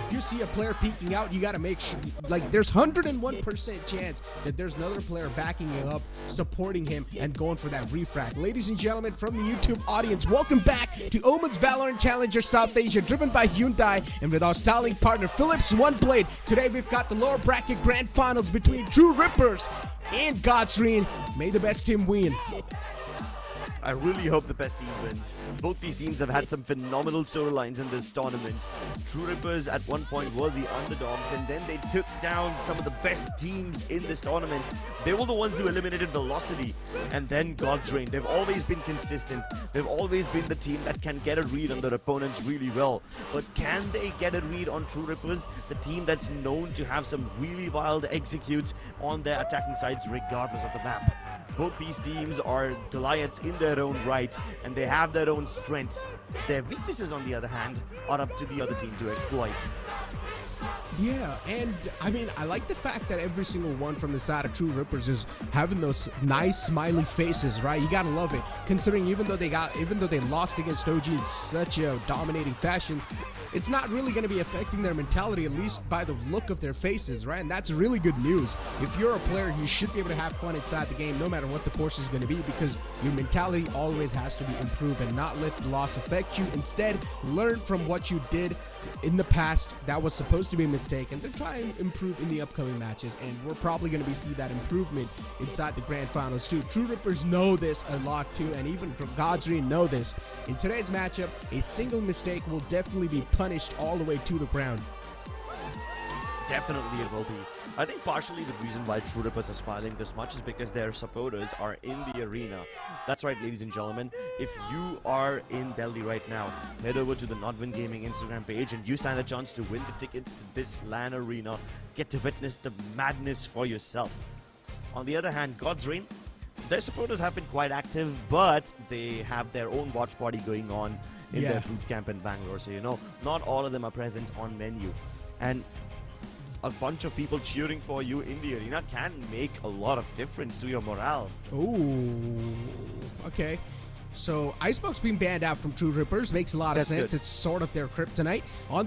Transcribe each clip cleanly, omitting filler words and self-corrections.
If you see a player peeking out, you got to make sure, like, there's 101% chance that there's another player backing him up, supporting him, and going for that refrag. Ladies and gentlemen, from the YouTube audience, welcome back to NODWIN Valorant Challenger South Asia, driven by Hyundai, and with our styling partner Philips One Blade. Today we've got the lower bracket grand finals between True Rippers and Godsreen. May the best team win. I really hope the best team wins. Both these teams have had some phenomenal storylines in this tournament. True Rippers at one point were the underdogs, and then they took down some of the best teams in this tournament. They were the ones who eliminated Velocity, and then Godsreen. They've always been consistent. They've always been the team that can get a read on their opponents really well. But can they get a read on True Rippers, the team that's known to have some really wild executes on their attacking sides regardless of the map? Both these teams are Goliaths in their own right, and they have their own strengths. Their weaknesses, on the other hand, are up to the other team to exploit. Yeah, and I mean, I like the fact that every single one from the side of True Rippers is having those nice smiley faces, right? You gotta love it, considering even though they lost against OG in such a dominating fashion, it's not really going to be affecting their mentality, at least by the look of their faces, right? And that's really good news. If you're a player, you should be able to have fun inside the game, no matter what the course is going to be, because your mentality always has to be improved and not let the loss affect you. Instead, learn from what you did in the past that was supposed to be a mistake, and then try and improve in the upcoming matches. And we're probably going to be see that improvement inside the grand finals too. True Rippers know this a lot too, and even Godsreen know this. In today's matchup, a single mistake will definitely be punished all the way to the ground. Definitely it will be. I think partially the reason why True Rippers are smiling this much is because their supporters are in the arena. That's right, ladies and gentlemen. If you are in Delhi right now, head over to the NODWIN Gaming Instagram page and you stand a chance to win the tickets to this LAN arena. Get to witness the madness for yourself. On the other hand, Godsreen, their supporters have been quite active, but they have their own watch party going on in their boot camp in Bangalore. So, you know, not all of them are present on menu. And a bunch of people cheering for you in the arena can make a lot of difference to your morale. Ooh, okay. So Icebox being banned out from True Rippers makes a lot of sense. Good. It's sort of their kryptonite.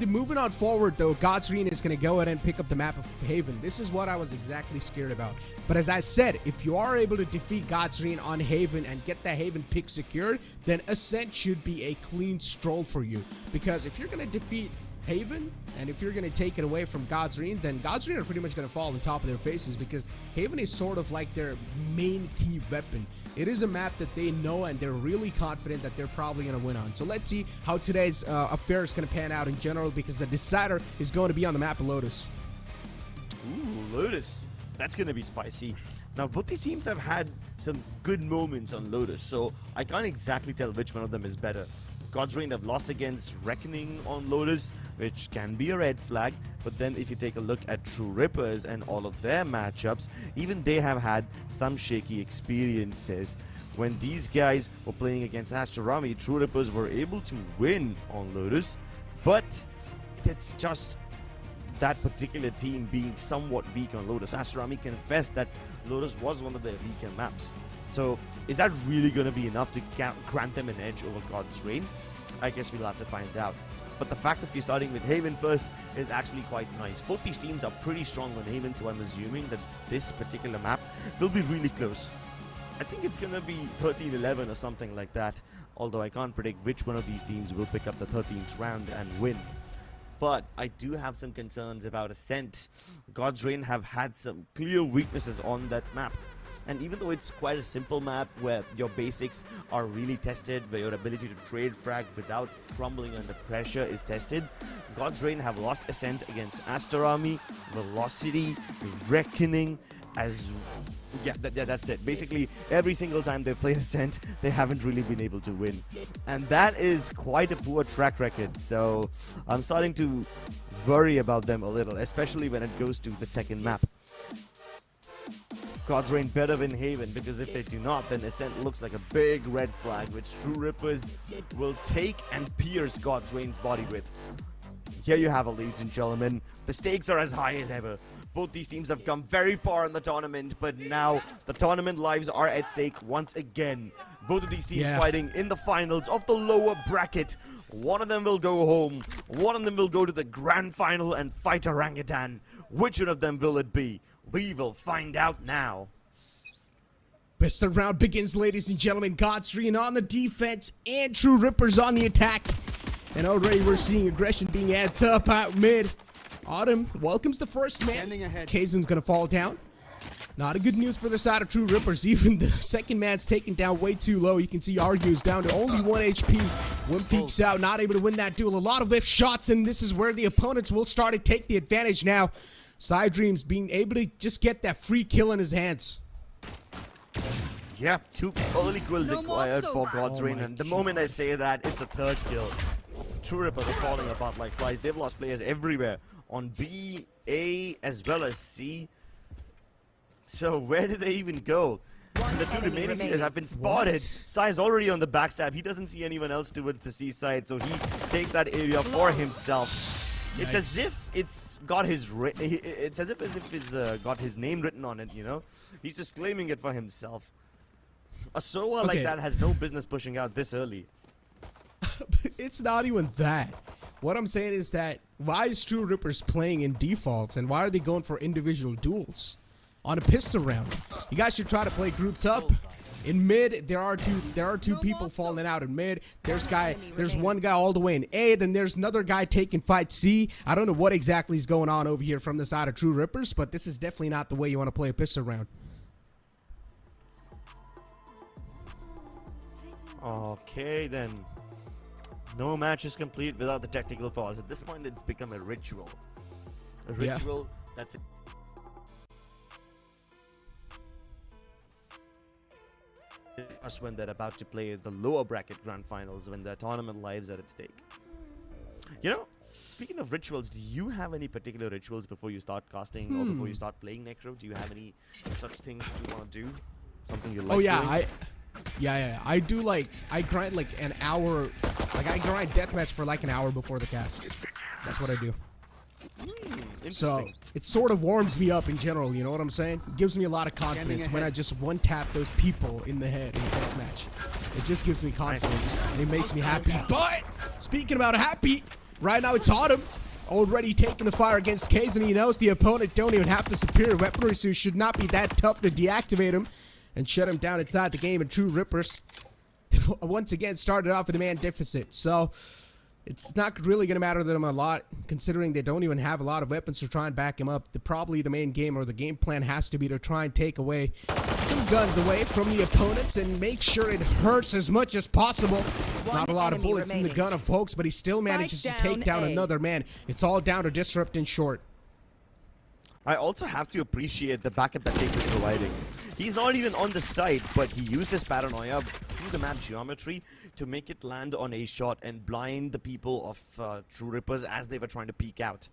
Moving on forward though, Godsreen is going to go ahead and pick up the map of Haven. This is what I was exactly scared about. But as I said, if you are able to defeat Godsreen on Haven and get that Haven pick secured, then Ascent should be a clean stroll for you. Because if you're going to defeat Haven, and if you're going to take it away from Godsreen, then Godsreen are pretty much going to fall on top of their faces, because Haven is sort of like their main key weapon. It is a map that they know and they're really confident that they're probably going to win on. So let's see how today's affair is going to pan out in general, because the decider is going to be on the map of Lotus. Ooh, Lotus. That's going to be spicy. Now, both these teams have had some good moments on Lotus, so I can't exactly tell which one of them is better. Godsreen have lost against Reckoning on Lotus, which can be a red flag. But then if you take a look at True Rippers and all of their matchups, even they have had some shaky experiences. When these guys were playing against ASTER, True Rippers were able to win on Lotus, but it's just that particular team being somewhat weak on Lotus. ASTER confessed that Lotus was one of their weaker maps. So is that really going to be enough to grant them an edge over Godsreen? I guess we'll have to find out. But the fact that we're starting with Haven first is actually quite nice. Both these teams are pretty strong on Haven, so I'm assuming that this particular map will be really close. I think it's going to be 13-11 or something like that. Although I can't predict which one of these teams will pick up the 13th round and win. But I do have some concerns about Ascent. God's Reign have had some clear weaknesses on that map. And even though it's quite a simple map where your basics are really tested, where your ability to trade frag without crumbling under pressure is tested, God's Reign have lost Ascent against ASTER Army, Velocity, Reckoning, that's it. Basically, every single time they've played Ascent, they haven't really been able to win. And that is quite a poor track record. So I'm starting to worry about them a little, especially when it goes to the second map. God's Reign better win Haven, because if they do not, then Ascent looks like a big red flag, which True Rippers will take and pierce God's Reign's body with. Here you have it, ladies and gentlemen. The stakes are as high as ever. Both these teams have come very far in the tournament, but now the tournament lives are at stake once again. Both of these teams fighting in the finals of the lower bracket. One of them will go home. One of them will go to the grand final and fight Orangutan. Which one of them will it be? We will find out now. Best round begins, ladies and gentlemen. God's Reign on the defense and True Rippers on the attack. And already we're seeing aggression being added up out mid. Autumn welcomes the first man. Kazun's gonna fall down. Not a good news for the side of True Rippers. Even the second man's taken down way too low. You can see Argu's down to only 1 HP. One peeks out, not able to win that duel. A lot of lift shots, and this is where the opponents will start to take the advantage now. Side Dreams being able to just get that free kill in his hands. Yeah, 2 early kills acquired for God's Reign, and the moment I say that, it's a 3rd kill. True Rippers are falling apart like flies. They've lost players everywhere, on B, A, as well as C. So where did they even go? And the 2 remaining players have been spotted. Sai is already on the backstab. He doesn't see anyone else towards the C side, so he takes that area for himself. It's as if it's got his got his name written on it, you know? He's just claiming it for himself. A Soa like that has no business pushing out this early. It's not even that. What I'm saying is that why is True Rippers playing in defaults, and why are they going for individual duels on a pistol round? You guys should try to play grouped up. In mid, there are two people falling out in mid. There's one guy all the way in A, then there's another guy taking fight C. I don't know what exactly is going on over here from the side of True Rippers, but this is definitely not the way you want to play a pistol round. Okay, then. No match is complete without the technical pause. At this point, it's become a ritual. A ritual that's it. Us when they're about to play the lower bracket grand finals, when their tournament lives are at stake. You know, speaking of rituals, do you have any particular rituals before you start casting or before you start playing Necro? Do you have any such things you want to do? Something you like doing? I do, like, I grind like an hour, like I grind deathmatch for like an hour before the cast. That's what I do. So it sort of warms me up in general, you know what I'm saying? It gives me a lot of confidence when I just one tap those people in the head in deathmatch. It just gives me confidence and it makes me happy. But speaking about happy, right now it's Autumn. Already taking the fire against Kazun, and he knows the opponent don't even have the superior weaponry, so it should not be that tough to deactivate him and shut him down inside the game. And True Rippers once again started off with a man deficit, so it's not really going to matter to them a lot, considering they don't even have a lot of weapons to try and back him up. Probably the main game or the game plan has to be to try and take away some guns away from the opponents and make sure it hurts as much as possible. Not a lot of bullets in the gun of folks, but he still manages to take down another man. It's all down to Disrupt in short. I also have to appreciate the backup that Takes is providing. He's not even on the side, but he used his paranoia through the map geometry to make it land on a shot and blind the people of True Rippers as they were trying to peek out.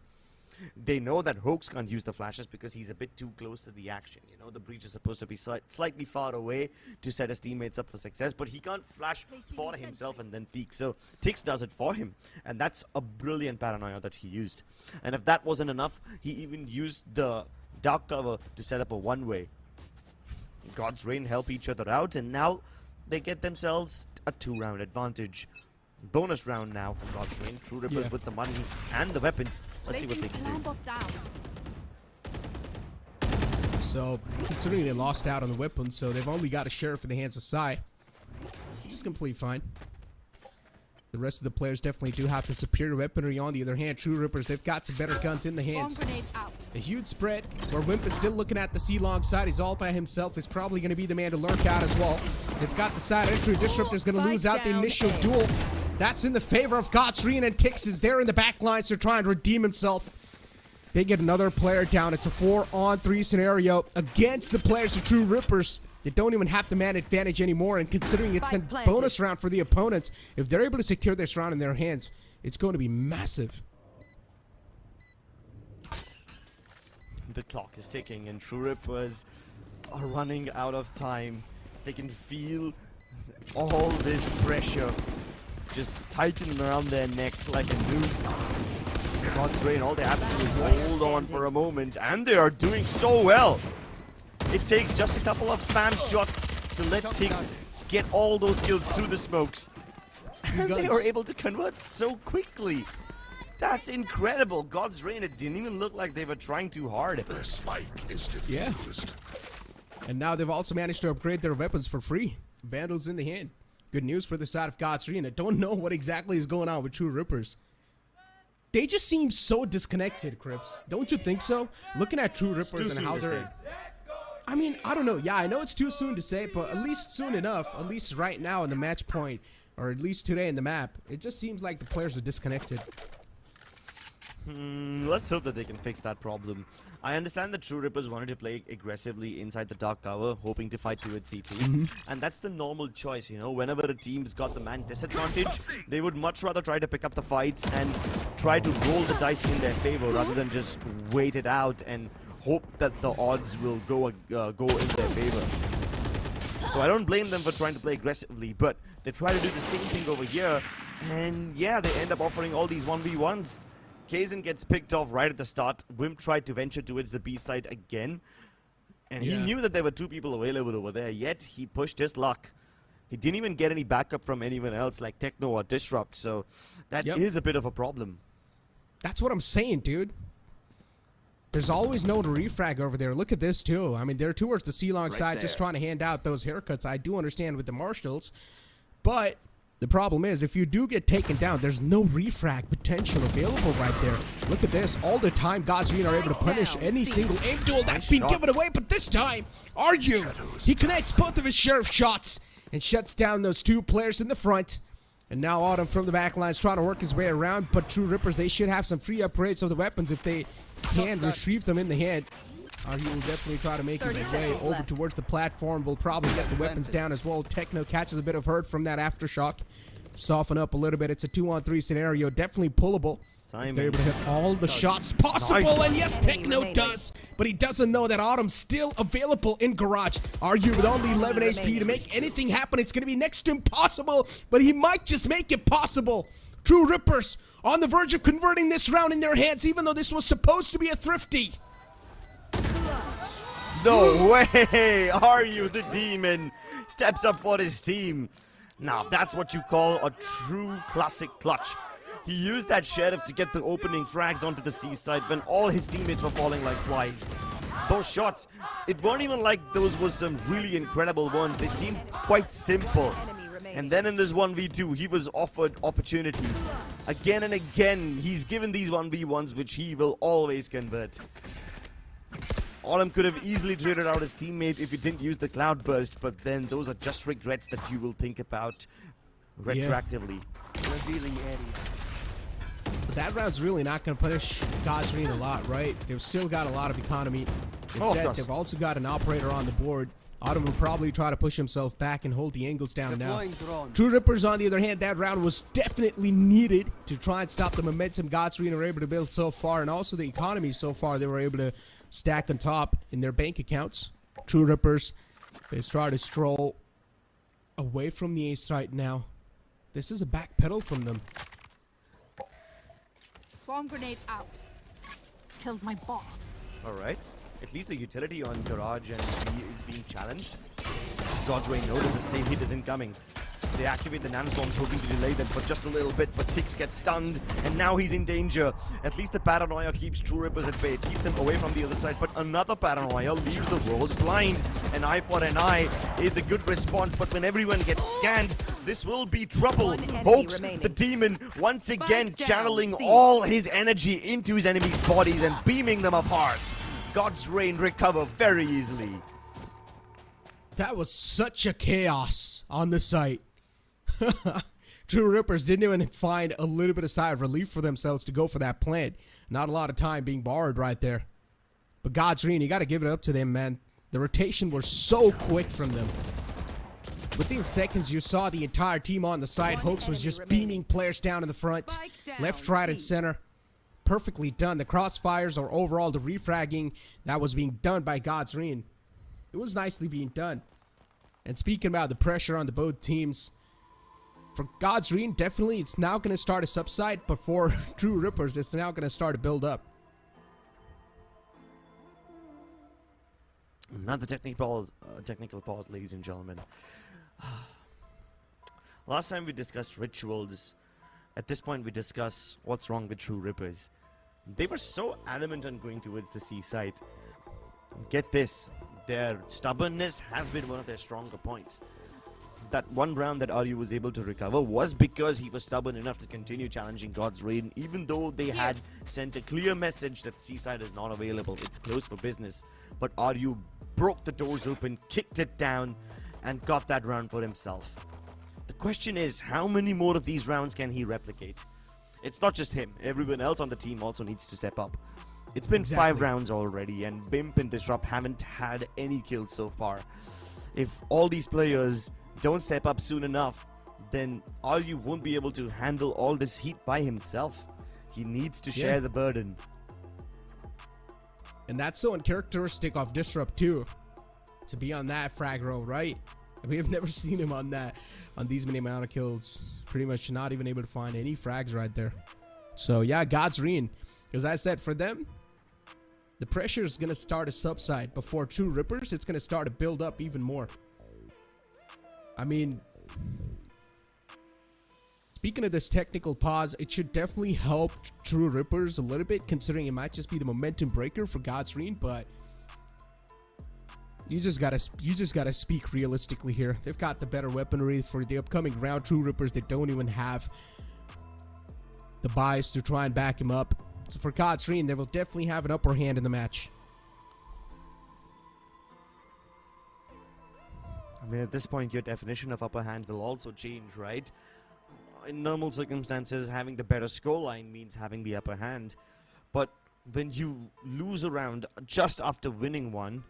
They know that Hoax can't use the flashes because he's a bit too close to the action. You know, the breach is supposed to be slightly far away to set his teammates up for success, but he can't flash for himself and then peek. So Tix does it for him, and that's a brilliant paranoia that he used. And if that wasn't enough, he even used the dark cover to set up a one-way. God's Reign help each other out, and now they get themselves a 2-round advantage. Bonus round now for God's Reign. True Rippers with the money and the weapons. Let's see what they can do. So, considering they lost out on the weapons, so they've only got a sheriff in the hands of Sai. Which is completely fine. The rest of the players definitely do have the superior weaponry. On the other hand, True Rippers, they've got some better guns in the hands. A huge spread where Wimp is still looking at the C-long side. He's all by himself. Is probably going to be the man to lurk out as well. They've got the side entry. Disruptor's going to lose out the initial duel. That's in the favor of Godsreen, and Tix is there in the back lines to try and redeem himself. They get another player down. It's a 4-on-3 scenario against the players of True Rippers. They don't even have the man advantage anymore, and considering it's a bonus round for the opponents, if they're able to secure this round in their hands, it's going to be massive. The clock is ticking, and True Rippers are running out of time. They can feel all this pressure just tighten around their necks like a noose. God's Reign, all they have to do is hold on for a moment, and they are doing so well. It takes just a couple of spam shots to let Tix get all those kills through the smokes. And they were able to convert so quickly. That's incredible. God's Reign, it didn't even look like they were trying too hard. The spike is diffused. Yeah. And now they've also managed to upgrade their weapons for free. Vandals in the hand. Good news for the side of God's Reign. I don't know what exactly is going on with True Rippers. They just seem so disconnected, Crips. Don't you think so? Looking at True Rippers and how they're... I mean, I don't know. Yeah, I know it's too soon to say, but at least soon enough, at least right now in the match point, or at least today in the map, it just seems like the players are disconnected. Let's hope that they can fix that problem. I understand that True Rippers wanted to play aggressively inside the Dark Tower, hoping to fight towards CT. And that's the normal choice, you know. Whenever a team's got the man disadvantage, they would much rather try to pick up the fights and try to roll the dice in their favor rather than just wait it out and hope that the odds will go in their favor. So I don't blame them for trying to play aggressively, but they try to do the same thing over here, and yeah, they end up offering all these 1v1s. Kaizen gets picked off right at the start. Wimp tried to venture towards the B side again, and he knew that there were two people available over there, yet he pushed his luck. He didn't even get any backup from anyone else like Techno or Disrupt, so that is a bit of a problem. That's what I'm saying, dude. There's always no refrag over there. Look at this, too. I mean, they're towards the C-long side just trying to hand out those haircuts. I do understand with the Marshals. But the problem is, if you do get taken down, there's no refrag potential available right there. Look at this. All the time, Godsreen are able to punish any single aim duel that's been given away. But this time, Argue, he connects both of his sheriff shots and shuts down those two players in the front. And now Autumn from the back lines trying to work his way around. But True Rippers, they should have some free upgrades of the weapons if they can retrieve them in the hand. Argue will definitely try to make his way over towards the platform. Will probably get the weapons down as well. Techno catches a bit of hurt from that aftershock. Soften up a little bit. It's a 2-on-3 scenario. Definitely pullable. If they're able to hit all the shots possible. And yes, Techno does. But he doesn't know that Autumn's still available in Garage. Argue with only 11 HP to make anything happen. It's going to be next to impossible. But he might just make it possible. True Rippers on the verge of converting this round in their hands, even though this was supposed to be a thrifty. No way! Aryu the Demon steps up for his team. Now that's what you call a true classic clutch. He used that sheriff to get the opening frags onto the C side when all his teammates were falling like flies. Those shots, it weren't even like those were some really incredible ones. They seemed quite simple. And then in this 1v2, he was offered opportunities. Again and again, he's given these 1v1s, which he will always convert. Autumn could have easily traded out his teammate if he didn't use the Cloud Burst, but then those are just regrets that you will think about retroactively. Revealing area. But that round's really not going to punish Godsreen a lot, right? They've still got a lot of economy. Instead, they've also got an operator on the board. Autumn will probably try to push himself back and hold the angles down now. True Rippers, on the other hand, that round was definitely needed to try and stop the momentum Godsreen were able to build so far, and also the economy so far they were able to stack on top in their bank accounts. True Rippers, they start to stroll away from the ace right now. This is a back pedal from them. Swarm grenade out. Killed my bot. Alright. At least the utility on Garage and B is being challenged. God's Way noted the same hit is incoming. They activate the nanostorms, hoping to delay them for just a little bit, but Tix gets stunned, and now he's in danger. At least the paranoia keeps True Rippers at bay. It keeps them away from the other side, but another paranoia leaves the world blind. An eye for an eye is a good response, but when everyone gets scanned, this will be trouble. Hoax, the demon, once again channeling all his energy into his enemies' bodies and beaming them apart. God's Reign recover very easily. That was such a chaos on the site. True Rippers didn't even find a little bit of sigh of relief for themselves to go for that plant. Not a lot of time being borrowed right there. But God's Reign, you got to give it up to them, man. The rotation was so quick from them. Within seconds, you saw the entire team on the side. Hoax was just beaming players down in the front. Left, right, and center. Perfectly done. The crossfires, or overall the refragging that was being done by God's Reign, it was nicely being done. And speaking about the pressure on the both teams, for God's Reign, definitely it's now going to start a subside, but for True Rippers, it's now going to start to build up. Another technical pause, ladies and gentlemen. Last time we discussed rituals. At this point, we discuss what's wrong with True Rippers. They were so adamant on going towards the seaside. Get this, their stubbornness has been one of their stronger points. That one round that Aryu was able to recover was because he was stubborn enough to continue challenging God's Reign, even though they had sent a clear message that seaside is not available, it's closed for business. But Aryu broke the doors open, kicked it down, and got that round for himself. The question is, how many more of these rounds can he replicate? It's not just him. Everyone else on the team also needs to step up. It's been 5 rounds already, and Bimp and Disrupt haven't had any kills so far. If all these players don't step up soon enough, then Aryu won't be able to handle all this heat by himself. He needs to share the burden. And that's so uncharacteristic of Disrupt too, to be on that frag row, right? We have never seen him on that, on these many amount of kills. Pretty much not even able to find any frags right there. So yeah, God's Reign. As I said, for them, the pressure is going to start to subside. But for True Rippers, it's going to start to build up even more. I mean, speaking of this technical pause, it should definitely help True Rippers a little bit, considering it might just be the momentum breaker for God's Reign, but you just gotta speak realistically here. They've got the better weaponry for the upcoming round. True Rippers, they don't even have the bias to try and back him up. So for God's Reign, they will definitely have an upper hand in the match. I mean, at this point, your definition of upper hand will also change, right? In normal circumstances, having the better scoreline means having the upper hand. But when you lose a round just after winning one,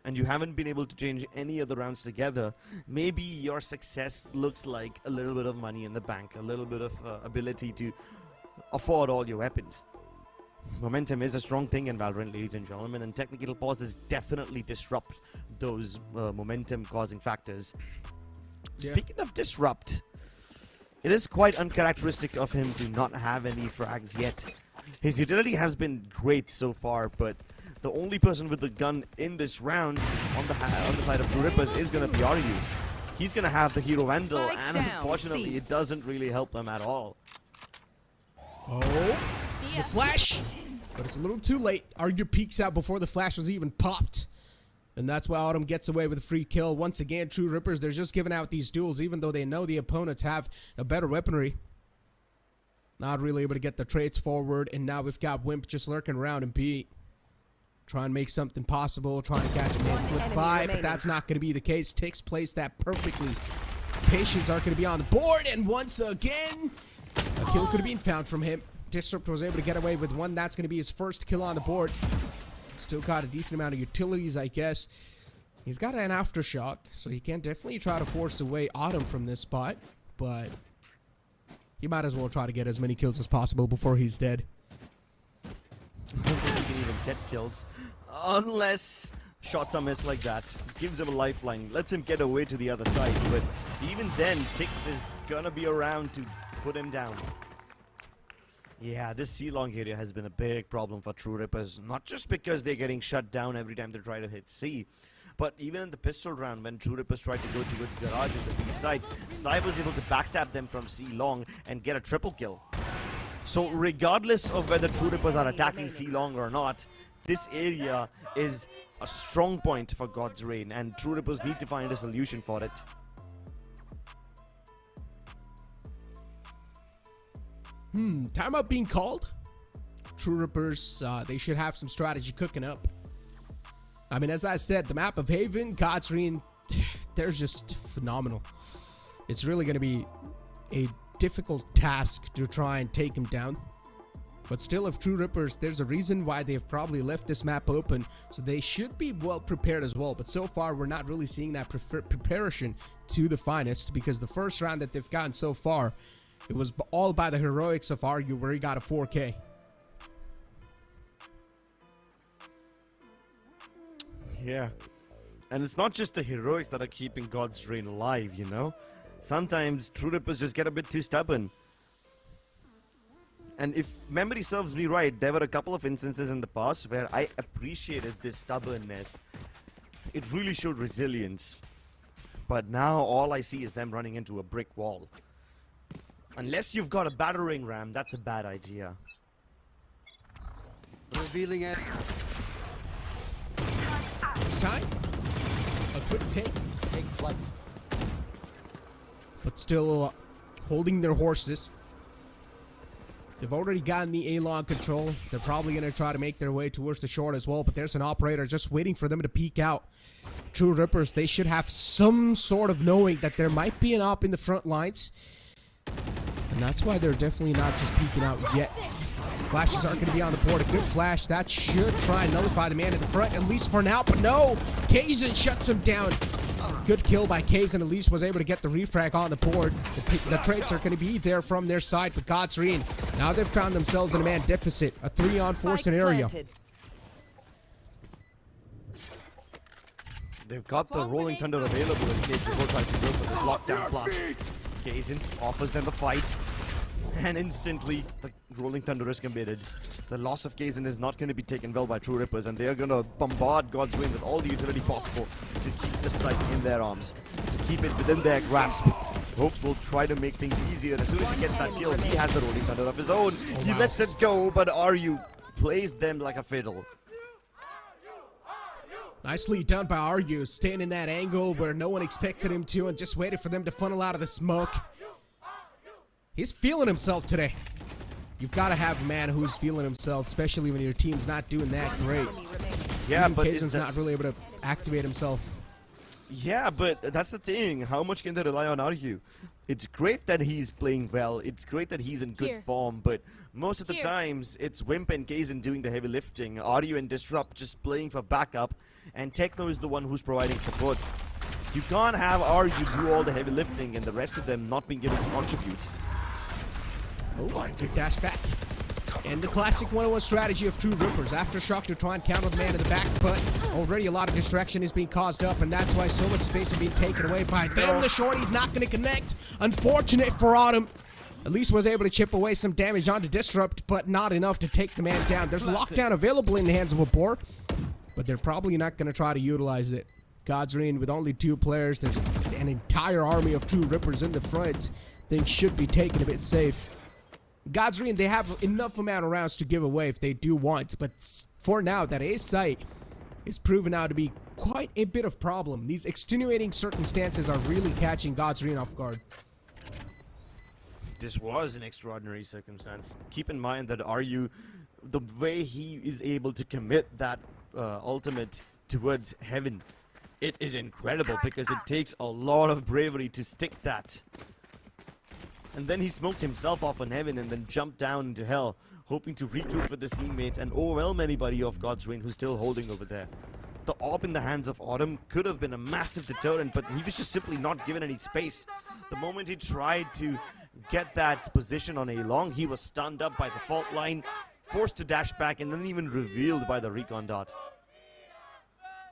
and you haven't been able to change any other rounds together, maybe your success looks like a little bit of money in the bank, a little bit of ability to afford all your weapons. Momentum is a strong thing in Valorant, ladies and gentlemen, and technical pauses definitely disrupt those momentum-causing factors. Yeah. Speaking of disrupt, it is quite uncharacteristic of him to not have any frags yet. His utility has been great so far, but the only person with the gun in this round on the side of True Rippers is going to be Aryu. He's going to have the Hero Vandal, and unfortunately, it doesn't really help them at all. Oh, the flash! But it's a little too late. Aryu peeks out before the flash was even popped. And that's why Autumn gets away with a free kill. Once again, True Rippers, they're just giving out these duels, even though they know the opponents have a better weaponry. Not really able to get the trades forward, and now we've got Wimp just lurking around and B. Try and make something possible, trying to catch a man slip by, but that's not going to be the case. Tix plays that perfectly. Patience are going to be on the board, and once again, a kill could have been found from him. Disrupt was able to get away with one. That's going to be his first kill on the board. Still got a decent amount of utilities, I guess. He's got an aftershock, so he can definitely try to force away Autumn from this spot, but he might as well try to get as many kills as possible before he's dead. I don't think he can even get kills unless shots are missed like that. Gives him a lifeline, lets him get away to the other side, but even then, Tix is gonna be around to put him down. Yeah, this C-long area has been a big problem for True Rippers, not just because they're getting shut down every time they try to hit C, But even in the pistol round, when True Rippers tried to go towards Garage at the B side, Sai was able to backstab them from C long and get a triple kill. So regardless of whether True Rippers are attacking C long or not, this area is a strong point for God's Reign, and True Rippers need to find a solution for it. Timeout being called. True Rippers, they should have some strategy cooking up. I mean, as I said, the map of Haven, God's Reign, they're just phenomenal. It's really going to be a difficult task to try and take him down. But still, if True Rippers, there's a reason why they've probably left this map open, so they should be well prepared as well. But so far, we're not really seeing that preparation to the finest, because the first round that they've gotten so far, it was all by the heroics of Argue, where he got a 4K. Yeah, and it's not just the heroics that are keeping God's Reign alive, you know? Sometimes True Rippers just get a bit too stubborn. And if memory serves me right, there were a couple of instances in the past where I appreciated this stubbornness. It really showed resilience. But now all I see is them running into a brick wall. Unless you've got a battering ram, that's a bad idea. Revealing it. It's time. A quick take. Take flight. But still holding their horses. They've already gotten the A-long control. They're probably going to try to make their way towards the short as well, but there's an operator just waiting for them to peek out. True Rippers, they should have some sort of knowing that there might be an op in the front lines. And that's why they're definitely not just peeking out yet. Flashes aren't going to be on the board. A good flash. That should try and nullify the man in the front, at least for now. But no! Kazan shuts him down. Good kill by Kazan. At least was able to get the refrag on the board. The traits are going to be there from their side. But God's Reign, now they've found themselves in a man deficit. A 3-on-4 scenario. They've got the Rolling Thunder available in case they both try to go for this lockdown plant. Kazan offers them the fight. And instantly, the Rolling Thunder is committed. The loss of Kazan is not going to be taken well by True Rippers, and they are going to bombard God's Reign with all the utility possible to keep the site in their arms, to keep it within their grasp. Hopes will try to make things easier. As soon as he gets that kill, he has the Rolling Thunder of his own. He lets it go, but Ryu plays them like a fiddle. Nicely done by Aryu, staying in that angle where no one expected him to and just waited for them to funnel out of the smoke. He's feeling himself today. You've got to have a man who's feeling himself, especially when your team's not doing that great. Yeah, even but Kazan's not really able to activate himself. Yeah, but that's the thing. How much can they rely on Ryu? It's great that he's playing well. It's great that he's in good form, but most of the times it's Wimp and Kazan doing the heavy lifting. Ryu and Disrupt just playing for backup, and Techno is the one who's providing support. You can't have Ryu do all the heavy lifting and the rest of them not being able to contribute. Oh, good dash back. And the classic 101 strategy of True Rippers. Aftershock to try and counter the man in the back, but already a lot of distraction is being caused up, and that's why so much space is being taken away by them. The shorty's not going to connect. Unfortunate for Autumn. At least was able to chip away some damage onto Disrupt, but not enough to take the man down. There's lockdown available in the hands of a boar, but they're probably not going to try to utilize it. God's Reign with only 2 players. There's an entire army of True Rippers in the front. Things should be taken a bit safe. God's Reign, they have enough amount of rounds to give away if they do want, but for now, that A site is proven out to be quite a bit of problem. These extenuating circumstances are really catching God's Reign off guard. This was an extraordinary circumstance. Keep in mind that Ryu, the way he is able to commit that ultimate towards heaven, it is incredible because it takes a lot of bravery to stick that. And then he smoked himself off on heaven and then jumped down into hell, hoping to regroup with his teammates and overwhelm anybody of God's Reign who's still holding over there. The AWP in the hands of Autumn could have been a massive deterrent, but he was just simply not given any space. The moment he tried to get that position on A-long, he was stunned up by the fault line, forced to dash back, and then even revealed by the recon dot.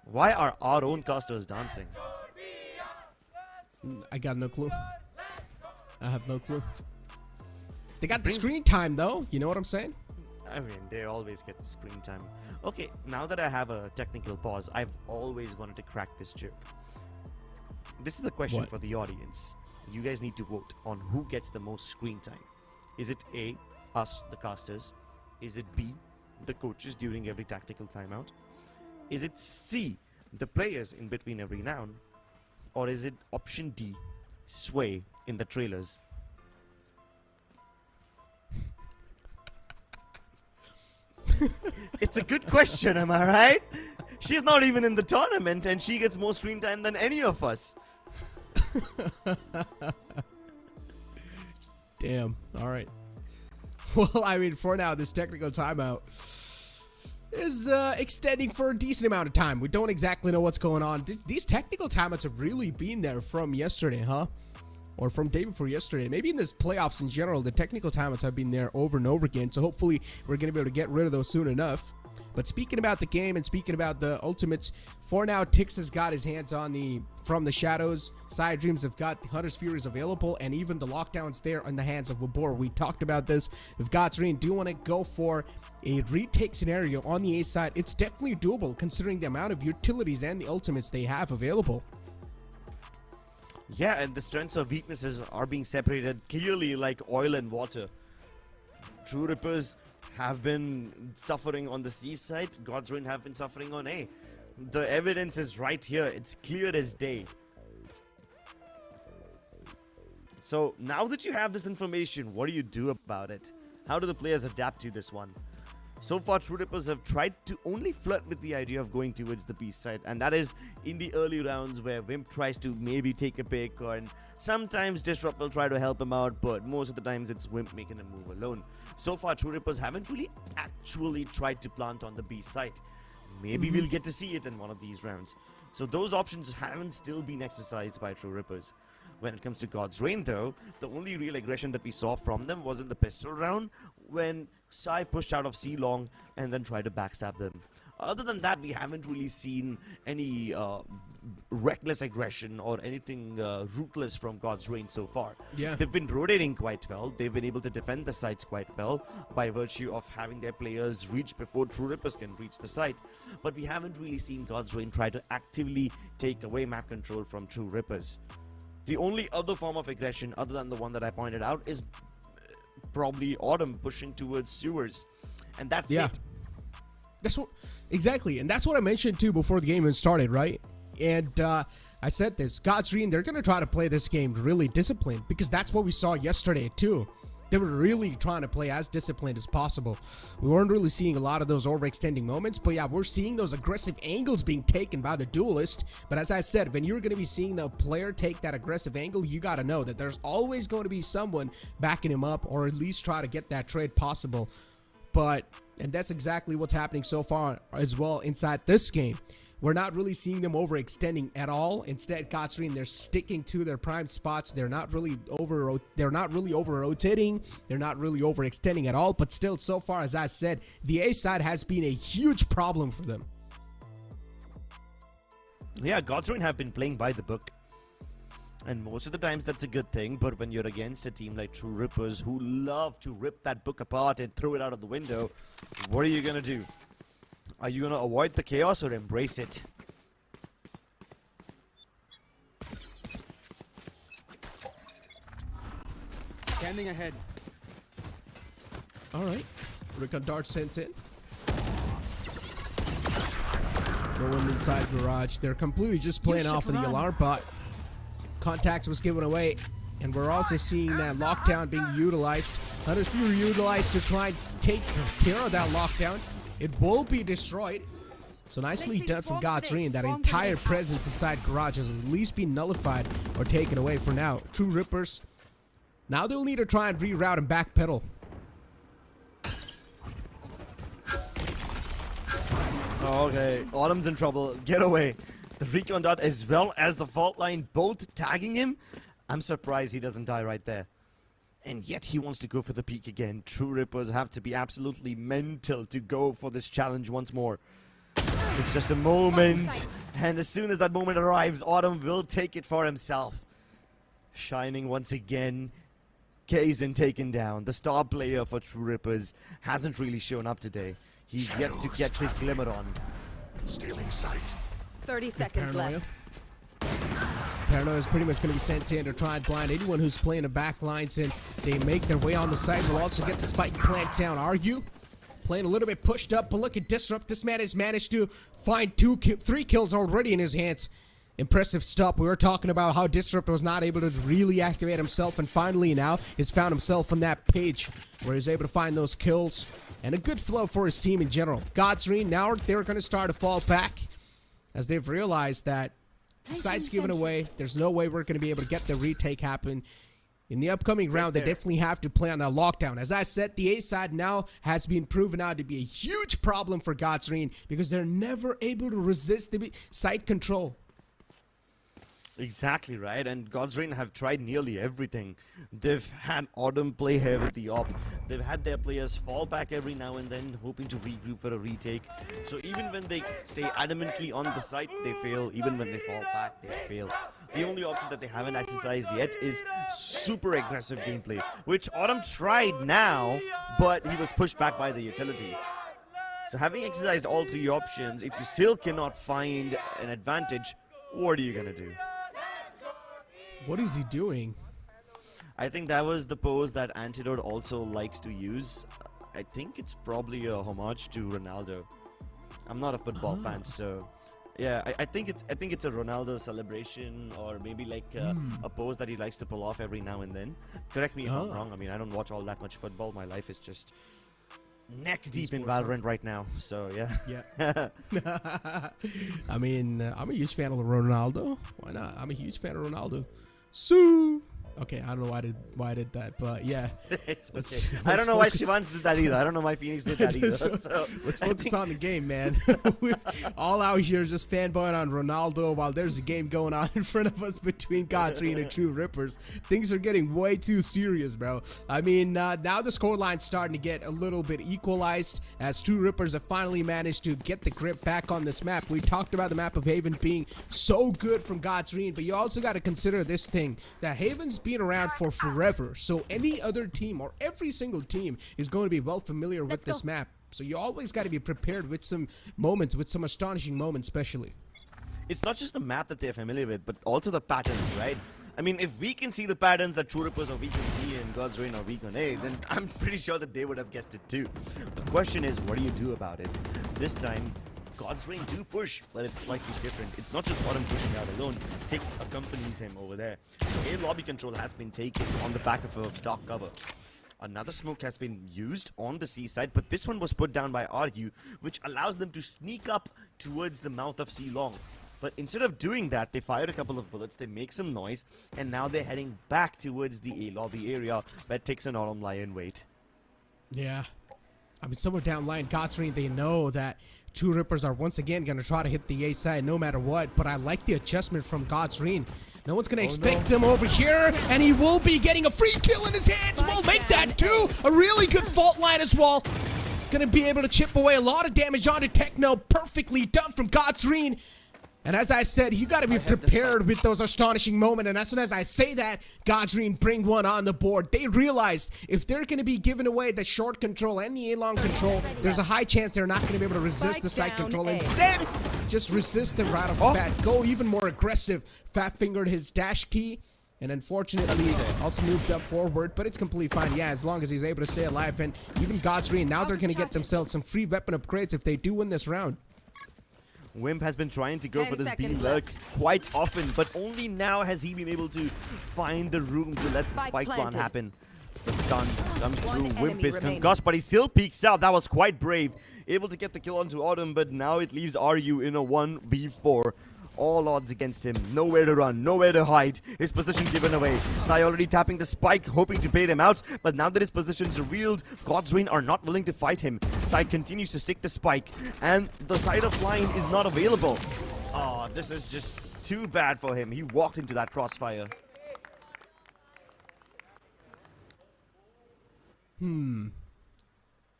Why are our own casters dancing? I got no clue. I have no clue. They got the screen time, though. You know what I'm saying? I mean, they always get the screen time. Okay, now that I have a technical pause, I've always wanted to crack this joke. This is the question What? for the audience. You guys need to vote on who gets the most screen time. Is it A, us, the casters? Is it B, the coaches during every tactical timeout? Is it C, the players in between every round? Or is it option D, Sway in the trailers? It's a good question, am I right? She's not even in the tournament and she gets more screen time than any of us. Damn. All right. Well, I mean, for now, this technical timeout is extending for a decent amount of time. We don't exactly know what's going on. These technical timeouts have really been there from yesterday, huh? Or from day before yesterday. Maybe in this playoffs in general, the technical timeouts have been there over and over again. So hopefully we're going to be able to get rid of those soon enough. But speaking about the game and speaking about the ultimates, for now, Tix has got his hands on the From the Shadows. Side Dreams have got the Hunter's Furies available, and even the lockdowns there in the hands of Wabor. We talked about this. If God's Reign do want to go for a retake scenario on the A side, it's definitely doable considering the amount of utilities and the ultimates they have available. Yeah, and the strengths or weaknesses are being separated clearly like oil and water. True Rippers have been suffering on the C side, God's Reign have been suffering on A. The evidence is right here, it's clear as day. So now that you have this information, what do you do about it? How do the players adapt to this one? So far, True Rippers have tried to only flirt with the idea of going towards the B side, and that is in the early rounds where Wimp tries to maybe take a pick, and sometimes Disrupt will try to help him out, but most of the times it's Wimp making a move alone. So far, True Rippers haven't really actually tried to plant on the B side. Maybe we'll get to see it in one of these rounds. So those options haven't still been exercised by True Rippers. When it comes to God's Reign though, the only real aggression that we saw from them was in the pistol round when Sai pushed out of C long and then tried to backstab them. Other than that, we haven't really seen any reckless aggression or anything ruthless from God's Reign so far. Yeah. They've been rotating quite well. They've been able to defend the sites quite well by virtue of having their players reach before True Rippers can reach the site. But we haven't really seen God's Reign try to actively take away map control from True Rippers. The only other form of aggression, other than the one that I pointed out, is probably Autumn pushing towards sewers. And that's it. That's what, exactly. And that's what I mentioned too before the game even started, right? And I said this, God's Reign, they're going to try to play this game really disciplined because that's what we saw yesterday too. They were really trying to play as disciplined as possible. We weren't really seeing a lot of those overextending moments, but yeah, we're seeing those aggressive angles being taken by the duelist. But as I said, when you're going to be seeing the player take that aggressive angle, you got to know that there's always going to be someone backing him up or at least try to get that trade possible. And that's exactly what's happening so far as well inside this game. We're not really seeing them overextending at all. Instead, God's Reign, they're sticking to their prime spots. They're not really over rotating. They're not really overextending at all. But still, so far, as I said, the A side has been a huge problem for them. Yeah, God's Reign have been playing by the book. And most of the times that's a good thing, but when you're against a team like True Rippers who love to rip that book apart and throw it out of the window, what are you gonna do? Are you gonna avoid the chaos or embrace it? Standing ahead. All right. Recon Dart sent in. No one inside garage. They're completely just playing off of the alarm bot. Contacts was given away, and we're also seeing that lockdown being utilized. Hunter's Fury utilized to try and take care of that lockdown. It will be destroyed. So nicely done from God's Reign. That entire presence inside garage has at least been nullified or taken away for now. True Rippers, now they'll need to try and reroute and backpedal. Okay, Autumn's in trouble. Get away. The recon dot as well as the fault line both tagging him. I'm surprised he doesn't die right there. And yet he wants to go for the peak again. True Rippers have to be absolutely mental to go for this challenge once more. It's just a moment. And as soon as that moment arrives, Autumn will take it for himself. Shining once again. Kaizen taken down. The star player for True Rippers hasn't really shown up today. He's yet to get his glimmer on. Stealing sight. 30 seconds left. Paranoia is pretty much going to be sent in to try and blind anyone who's playing the back lines, and they make their way on the side. Will also get the spike plant down. Argue playing a little bit pushed up, but look at Disrupt. This man has managed to find 3 kills already in his hands. Impressive stuff. We were talking about how Disrupt was not able to really activate himself, and finally now he's found himself on that page where he's able to find those kills and a good flow for his team in general. Godsreen, now they're going to start to fall back as they've realized that the site's given away. There's no way we're going to be able to get the retake happen. In the upcoming round, they definitely have to play on that lockdown. As I said, the A side now has been proven out to be a huge problem for Godsreen because they're never able to resist the site control. Exactly right, and Godsrain have tried nearly everything. They've had Autumn play here with the op. They've had their players fall back every now and then, hoping to regroup for a retake. So even when they stay adamantly on the site, they fail. Even when they fall back, they fail. The only option that they haven't exercised yet is super aggressive gameplay, which Autumn tried now, but he was pushed back by the utility. So having exercised all 3 options, if you still cannot find an advantage, what are you gonna do? What is he doing? I think that was the pose that Antidote also likes to use. I think it's probably a homage to Ronaldo. I'm not a football fan, so yeah, I think it's a Ronaldo celebration, or maybe like a pose that he likes to pull off every now and then. Correct me if I'm wrong. I mean, I don't watch all that much football. My life is just neck deep in Valorant right now, so yeah. I mean, I'm a huge fan of Ronaldo. Why not? I'm a huge fan of Ronaldo. Sue. Okay, I don't know why I did that, but yeah. It's okay. I don't know why Shivans did that either. I don't know why Phoenix did that either. So let's focus on the game, man. We're all out here just fanboying on Ronaldo while there's a game going on in front of us between Godsreen and True Rippers. Things are getting way too serious, bro. I mean, now the scoreline's starting to get a little bit equalized as True Rippers have finally managed to get the grip back on this map. We talked about the map of Haven being so good from Godsreen, but you also got to consider this thing, that Haven's been around for forever, so any other team or every single team is going to be well familiar with this map. So you always got to be prepared with some moments, with some astonishing moments especially. It's not just the map that they're familiar with, but also the patterns, right? I mean, if we can see the patterns that True Rippers or we can see in Godsrain or weak on A, then I'm pretty sure that they would have guessed it too. The question is, what do you do about it? This time, Godsrain do push, but it's slightly different. It's not just Autumn pushing out alone. Tix accompanies him over there. So A lobby control has been taken on the back of a dark cover. Another smoke has been used on the C side, but this one was put down by RU, which allows them to sneak up towards the mouth of C long. But instead of doing that, they fired a couple of bullets, they make some noise, and now they're heading back towards the A lobby area where Tix and Autumn lie in wait. Yeah. I mean, somewhere down line, Godsreen, they know that True Rippers are once again going to try to hit the A side no matter what, but I like the adjustment from Godsreen. No one's going to expect him over here, and he will be getting a free kill in his hands. We'll make that too. A really good fault line as well. Going to be able to chip away a lot of damage onto Techno. Perfectly done from Godsreen. And as I said, you got to be prepared with those astonishing moments. And as soon as I say that, Godsreen bring one on the board. They realized if they're going to be giving away the short control and the A-long control, there's a high chance they're not going to be able to resist the side control. Instead, just resist them right off the bat. Go even more aggressive. Fat-fingered his dash key. And unfortunately, also moved up forward, but it's completely fine. Yeah, as long as he's able to stay alive. And even Godsreen, now they're going to get themselves some free weapon upgrades if they do win this round. Wimp has been trying to go for this beam lurk quite often, but only now has he been able to find the room to let the spike plan happen. The stun comes through. Wimp is concussed, but he still peeks out. That was quite brave. Able to get the kill onto Autumn, but now it leaves RU in a 1v4. All odds against him. Nowhere to run, nowhere to hide. His position given away. Sai already tapping the spike, hoping to bait him out. But now that his position's revealed, Godsrain are not willing to fight him. Sai continues to stick the spike, and the side of line is not available. Oh, this is just too bad for him. He walked into that crossfire.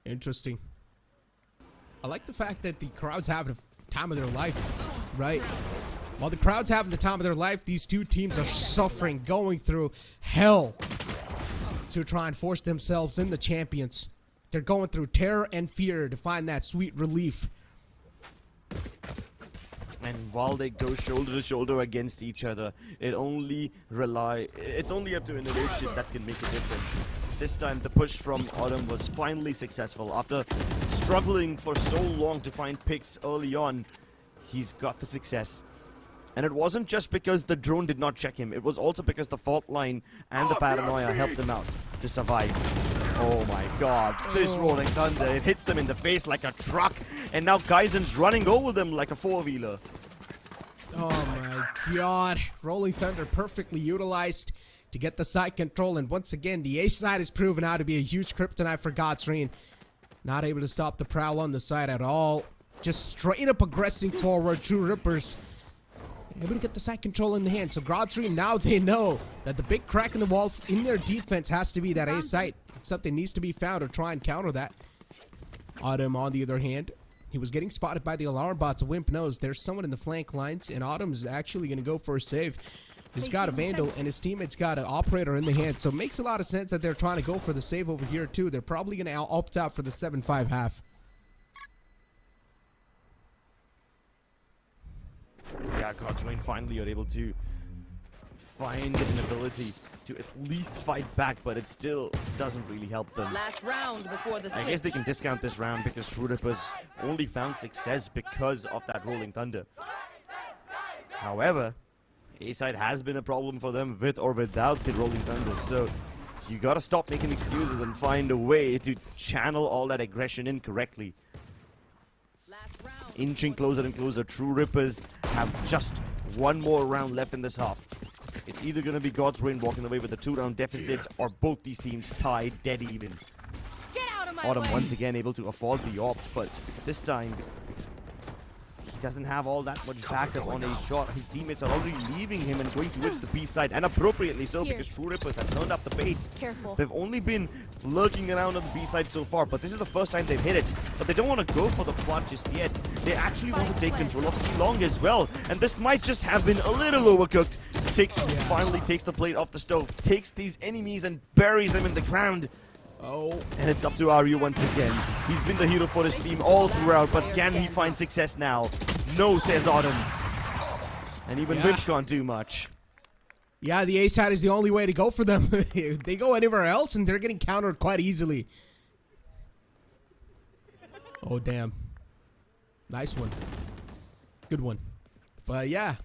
Interesting. I like the fact that the crowd's having the time of their life, right? While the crowd's having the time of their life, these two teams are suffering, going through hell. to try and force themselves in the champions. They're going through terror and fear to find that sweet relief. And while they go shoulder to shoulder against each other, it's only up to innovation that can make a difference. This time the push from Autumn was finally successful. After struggling for so long to find picks early on, he's got the success. And it wasn't just because the drone did not check him, it was also because the fault line and the paranoia helped him out to survive. Oh my god, this rolling thunder, it hits them in the face like a truck, and now Kaizen's running over them like a four-wheeler. Oh my god, rolling thunder perfectly utilized to get the side control, and once again the A side has proven out to be a huge kryptonite for God's Reign. Not able to stop the prowl on the side at all, just straight up aggressing forward. True Rippers able to get the side control in the hand. So God's Reign, now they know that the big crack in the wall in their defense has to be that A site. Something needs to be found to try and counter that. Autumn, on the other hand, he was getting spotted by the alarm bots. Wimp knows there's someone in the flank lines, and Autumn's actually going to go for a save. He's got a Vandal, and his teammate's got an Operator in the hand, so it makes a lot of sense that they're trying to go for the save over here, too. They're probably going to opt out for the 7-5 half. Yeah, God's Reign finally are able to find an ability to at least fight back, but it still doesn't really help them. Last round before the switch. I guess they can discount this round because True Rippers only found success because of that rolling thunder. However, A-side has been a problem for them with or without the rolling thunder, so you gotta stop making excuses and find a way to channel all that aggression in correctly. Inching closer and closer, True Rippers have just one more round left in this half. It's either going to be God's Reign walking away with a 2-round deficit, or both these teams tied dead even. Get out of my Autumn way. once again able to afford the op, but this time he doesn't have all that much backup on a shot. His teammates are already leaving him and going towards the B side, and appropriately so, because True Rippers have turned up the pace. Careful. They've only been lurking around on the B side so far, but this is the first time they've hit it. But they don't want to go for the plant just yet. They actually want to take control of C-Long as well, and this might just have been a little overcooked. Finally takes the plate off the stove, takes these enemies and buries them in the ground. Oh. And it's up to Aryu once again. He's been the hero for his team all throughout, but can he find success now? No, says Autumn. And even Wimp can't do much. Yeah, the A side is the only way to go for them. If they go anywhere else, and they're getting countered quite easily. Oh, damn. Nice one. Good one. But yeah,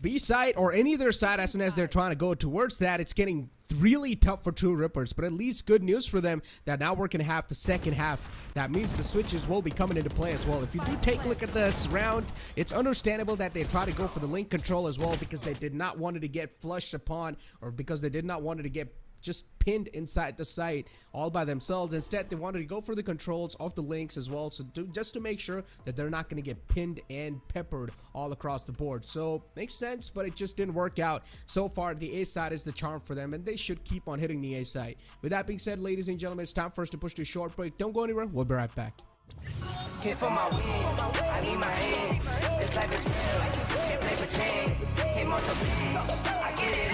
B side or any other side, as soon as they're trying to go towards that, it's getting really tough for True Rippers. But at least good news for them that now we're going to have the second half. That means the switches will be coming into play as well. If you do take a look at this round, it's understandable that they try to go for the link control as well, because they did not want it to get flushed upon, or because they did not want it to get just pinned inside the site all by themselves. Instead, they wanted to go for the controls of the links as well, so just to make sure that they're not going to get pinned and peppered all across the board. So makes sense, but it just didn't work out. So far, the A side is the charm for them, and they should keep on hitting the A side. With that being said, ladies and gentlemen, it's time for us to push to a short break. Don't go anywhere. We'll be right back. Hit for my wings, I need my hands. This life is real, can't play pretend. Came off the beach, I get it in.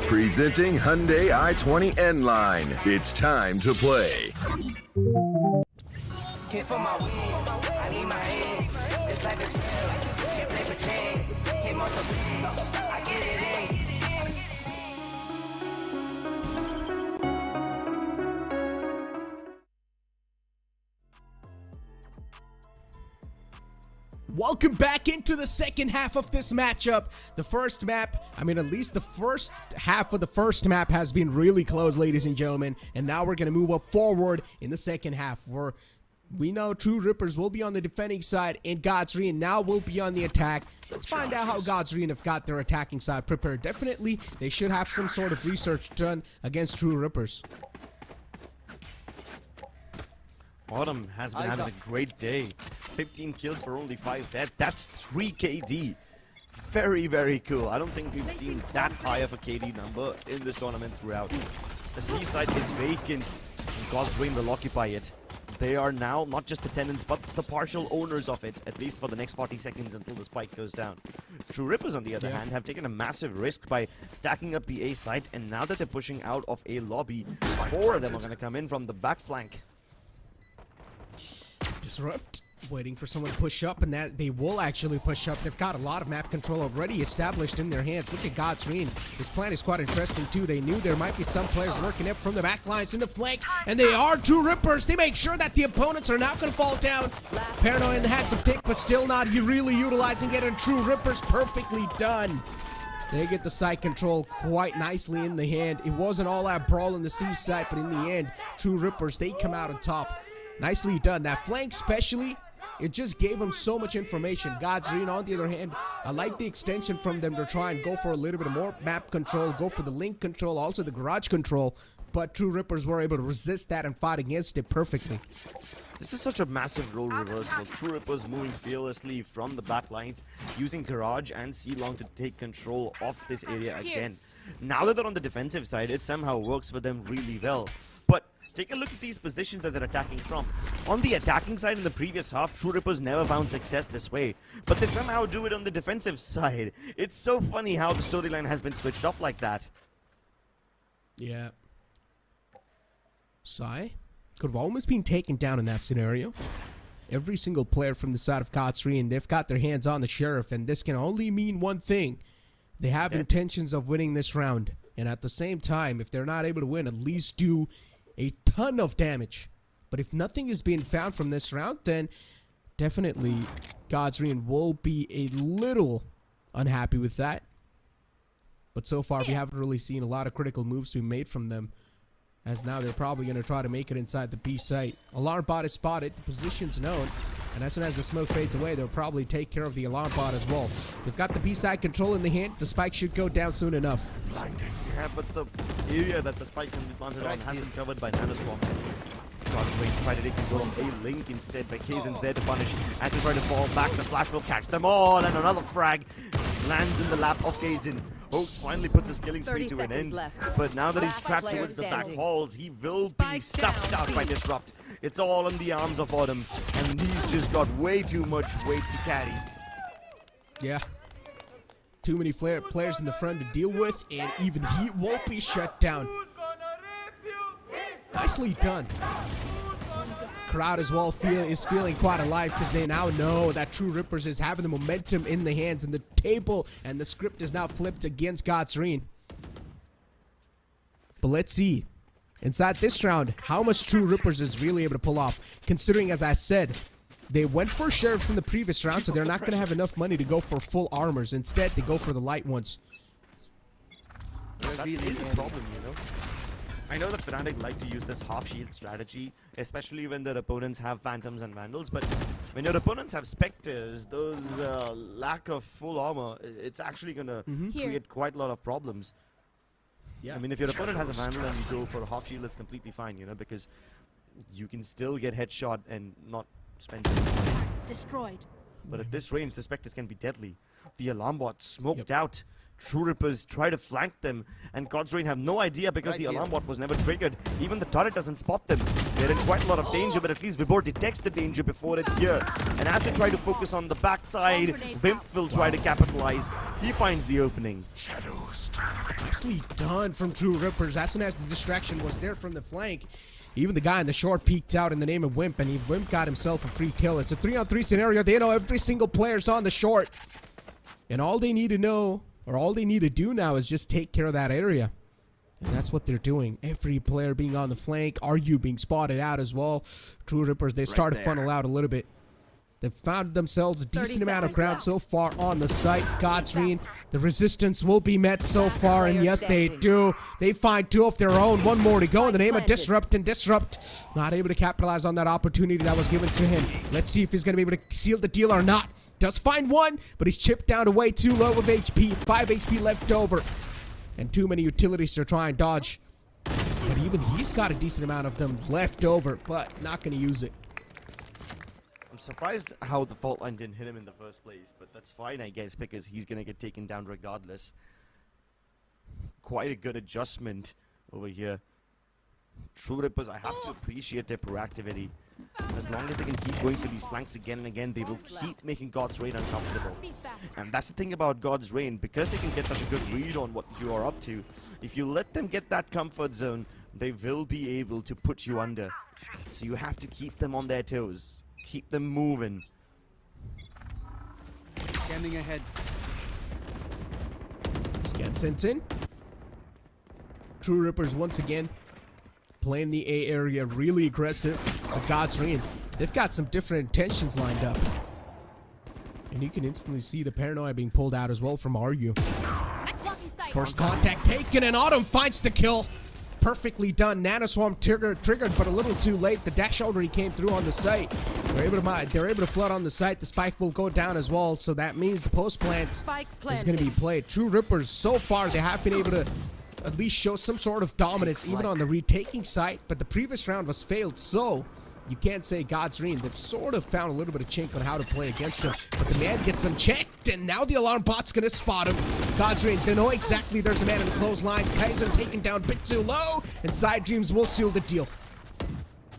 Presenting Hyundai i20 N-Line. It's time to play. Hit for my wings, I need my hands. This life is real, can't play pretend. Came off the beach, I get it in. Welcome back into the second half of this matchup. The first map, I mean, at least the first half of the first map has been really close, ladies and gentlemen. And now we're going to move up forward in the second half, where we know True Rippers will be on the defending side, and God's Reign now will be on the attack. Let's find out how God's Reign have got their attacking side prepared. Definitely, they should have some sort of research done against True Rippers. Autumn has been having a great day. 15 kills for only 5. That's 3 KD. Very, very cool. I don't think we've seen that high of a KD number in this tournament throughout. The C side is vacant, and God's Reign will occupy it. They are now not just the tenants, but the partial owners of it, at least for the next 40 seconds until the spike goes down. True Rippers, on the other hand, have taken a massive risk by stacking up the A site, and now that they're pushing out of A lobby, 4 of them are going to come in from the back flank. Disrupt. Waiting for someone to push up, and that they will actually push up. They've got a lot of map control already established in their hands. Look at God's Reign. This plan is quite interesting too. They knew there might be some players working up from the back lines in the flank, and they are True Rippers. They make sure that the opponents are not going to fall down. Paranoia in the hands of Tick, but still not really utilizing it, and True Rippers perfectly done. They get the side control quite nicely in the hand. It wasn't all that brawl in the C side, but in the end, True Rippers, they come out on top. Nicely done. That flank especially, it just gave them so much information. God's Reign, on the other hand, I like the extension from them to try and go for a little bit more map control, go for the link control, also the garage control, but True Rippers were able to resist that and fight against it perfectly. This is such a massive role reversal. True Rippers moving fearlessly from the back lines, using garage and C-Long to take control of this area again. Now that they're on the defensive side, it somehow works for them really well. But take a look at these positions that they're attacking from. On the attacking side in the previous half, True Rippers never found success this way. But they somehow do it on the defensive side. It's so funny how the storyline has been switched up like that. Yeah. Sai could have almost been taken down in that scenario. Every single player from the side of God's Reign, they've got their hands on the Sheriff, and this can only mean one thing. They have intentions of winning this round. And at the same time, if they're not able to win, at least do a ton of damage. But if nothing is being found from this round, then definitely God's Reign will be a little unhappy with that. But so far, we haven't really seen a lot of critical moves being made from them, as now they're probably going to try to make it inside the B site. Alarm bot is spotted, the position's known, and as soon as the smoke fades away, they'll probably take care of the alarm bot as well. They've got the B side control in the hand. The spike should go down soon enough. Yeah, but the area that the spike can be planted on has been covered by nanoswarms. God's Reign try to take control of A Link instead, but Kaizen's there to punish and to try to fall back. The flash will catch them all, and another frag lands in the lap of Kaizen. Hoax finally puts his killing spree to an end, but now that he's trapped towards the back halls, he will be stuffed out by Disrupt. It's all in the arms of Autumn, and he's just got way too much weight to carry. Yeah. Too many players in the front to deal with, and even he won't be shut down. Nicely done. Crowd as well is feeling quite alive, because they now know that True Rippers is having the momentum in the hands and the table, and the script is now flipped against God's Reign. But let's see, inside this round, how much True Rippers is really able to pull off, considering, as I said, they went for Sheriffs in the previous round, so they're not going to have enough money to go for full armors. Instead, they go for the light ones. That is a problem, you know. I know that Fnatic like to use this half-shield strategy, especially when their opponents have Phantoms and Vandals, but when your opponents have Spectres, those lack of full armor, it's actually going to create quite a lot of problems. Yeah. I mean, if your opponent has a Vandal and you go for a half-shield, it's completely fine, you know, because you can still get headshot and not spend any money. Destroyed. But at this range, the Spectres can be deadly. The alarm bot smoked out. True Rippers try to flank them, and God's Reign have no idea because the alarm bot was never triggered. Even the turret doesn't spot them. They're in quite a lot of danger, but at least Vibor detects the danger before it's here. And as they try to focus on the backside, Vimp will try to capitalize. He finds the opening. Nicely done from True Rippers. As soon as the distraction was there from the flank, even the guy in the short peeked out in the name of Wimp, and Wimp got himself a free kill. It's a 3-on-3 scenario. They know every single player's on the short, and all they need to know, or all they need to do now, is just take care of that area. And that's what they're doing. Every player being on the flank, Argue being spotted out as well. True Rippers, they start to funnel out a little bit. They've found themselves a decent amount of ground so far on the site. God's Reign, the resistance will be met so far, and yes, they do. They find two of their own. One more to go in the name of Disrupt, and Disrupt not able to capitalize on that opportunity that was given to him. Let's see if he's going to be able to seal the deal or not. Does find one, but he's chipped down to way too low of HP. 5 HP left over, and too many utilities to try and dodge. But even he's got a decent amount of them left over, but not going to use it. I'm surprised how the fault line didn't hit him in the first place, but that's fine, I guess, because he's gonna get taken down regardless. Quite a good adjustment over here. True Rippers, I have to appreciate their proactivity. As long as they can keep going for these flanks again and again, they will keep making God's Reign uncomfortable. And that's the thing about God's Reign, because they can get such a good read on what you are up to. If you let them get that comfort zone, they will be able to put you under. So you have to keep them on their toes. Keep them moving. Scanning ahead. Scan sent in. True Rippers once again playing the A area really aggressive. But God's Reign, they've got some different intentions lined up. And you can instantly see the paranoia being pulled out as well from RU. First contact taken, and Autumn finds the kill. Perfectly done. Nanoswarm triggered, but a little too late. The dash already came through on the site. They're able to flood on the site. The spike will go down as well, so that means the post plant is going to be played. True Rippers, so far, they have been able to at least show some sort of dominance even on the retaking side, but the previous round was failed, so you can't say God's Reign. They've sort of found a little bit of chink on how to play against him, but the man gets them checked, and now the alarm bot's gonna spot him. God's Reign, they know exactly there's a man in the close lines. Kaizen taken down a bit too low, and Side Dreams will seal the deal.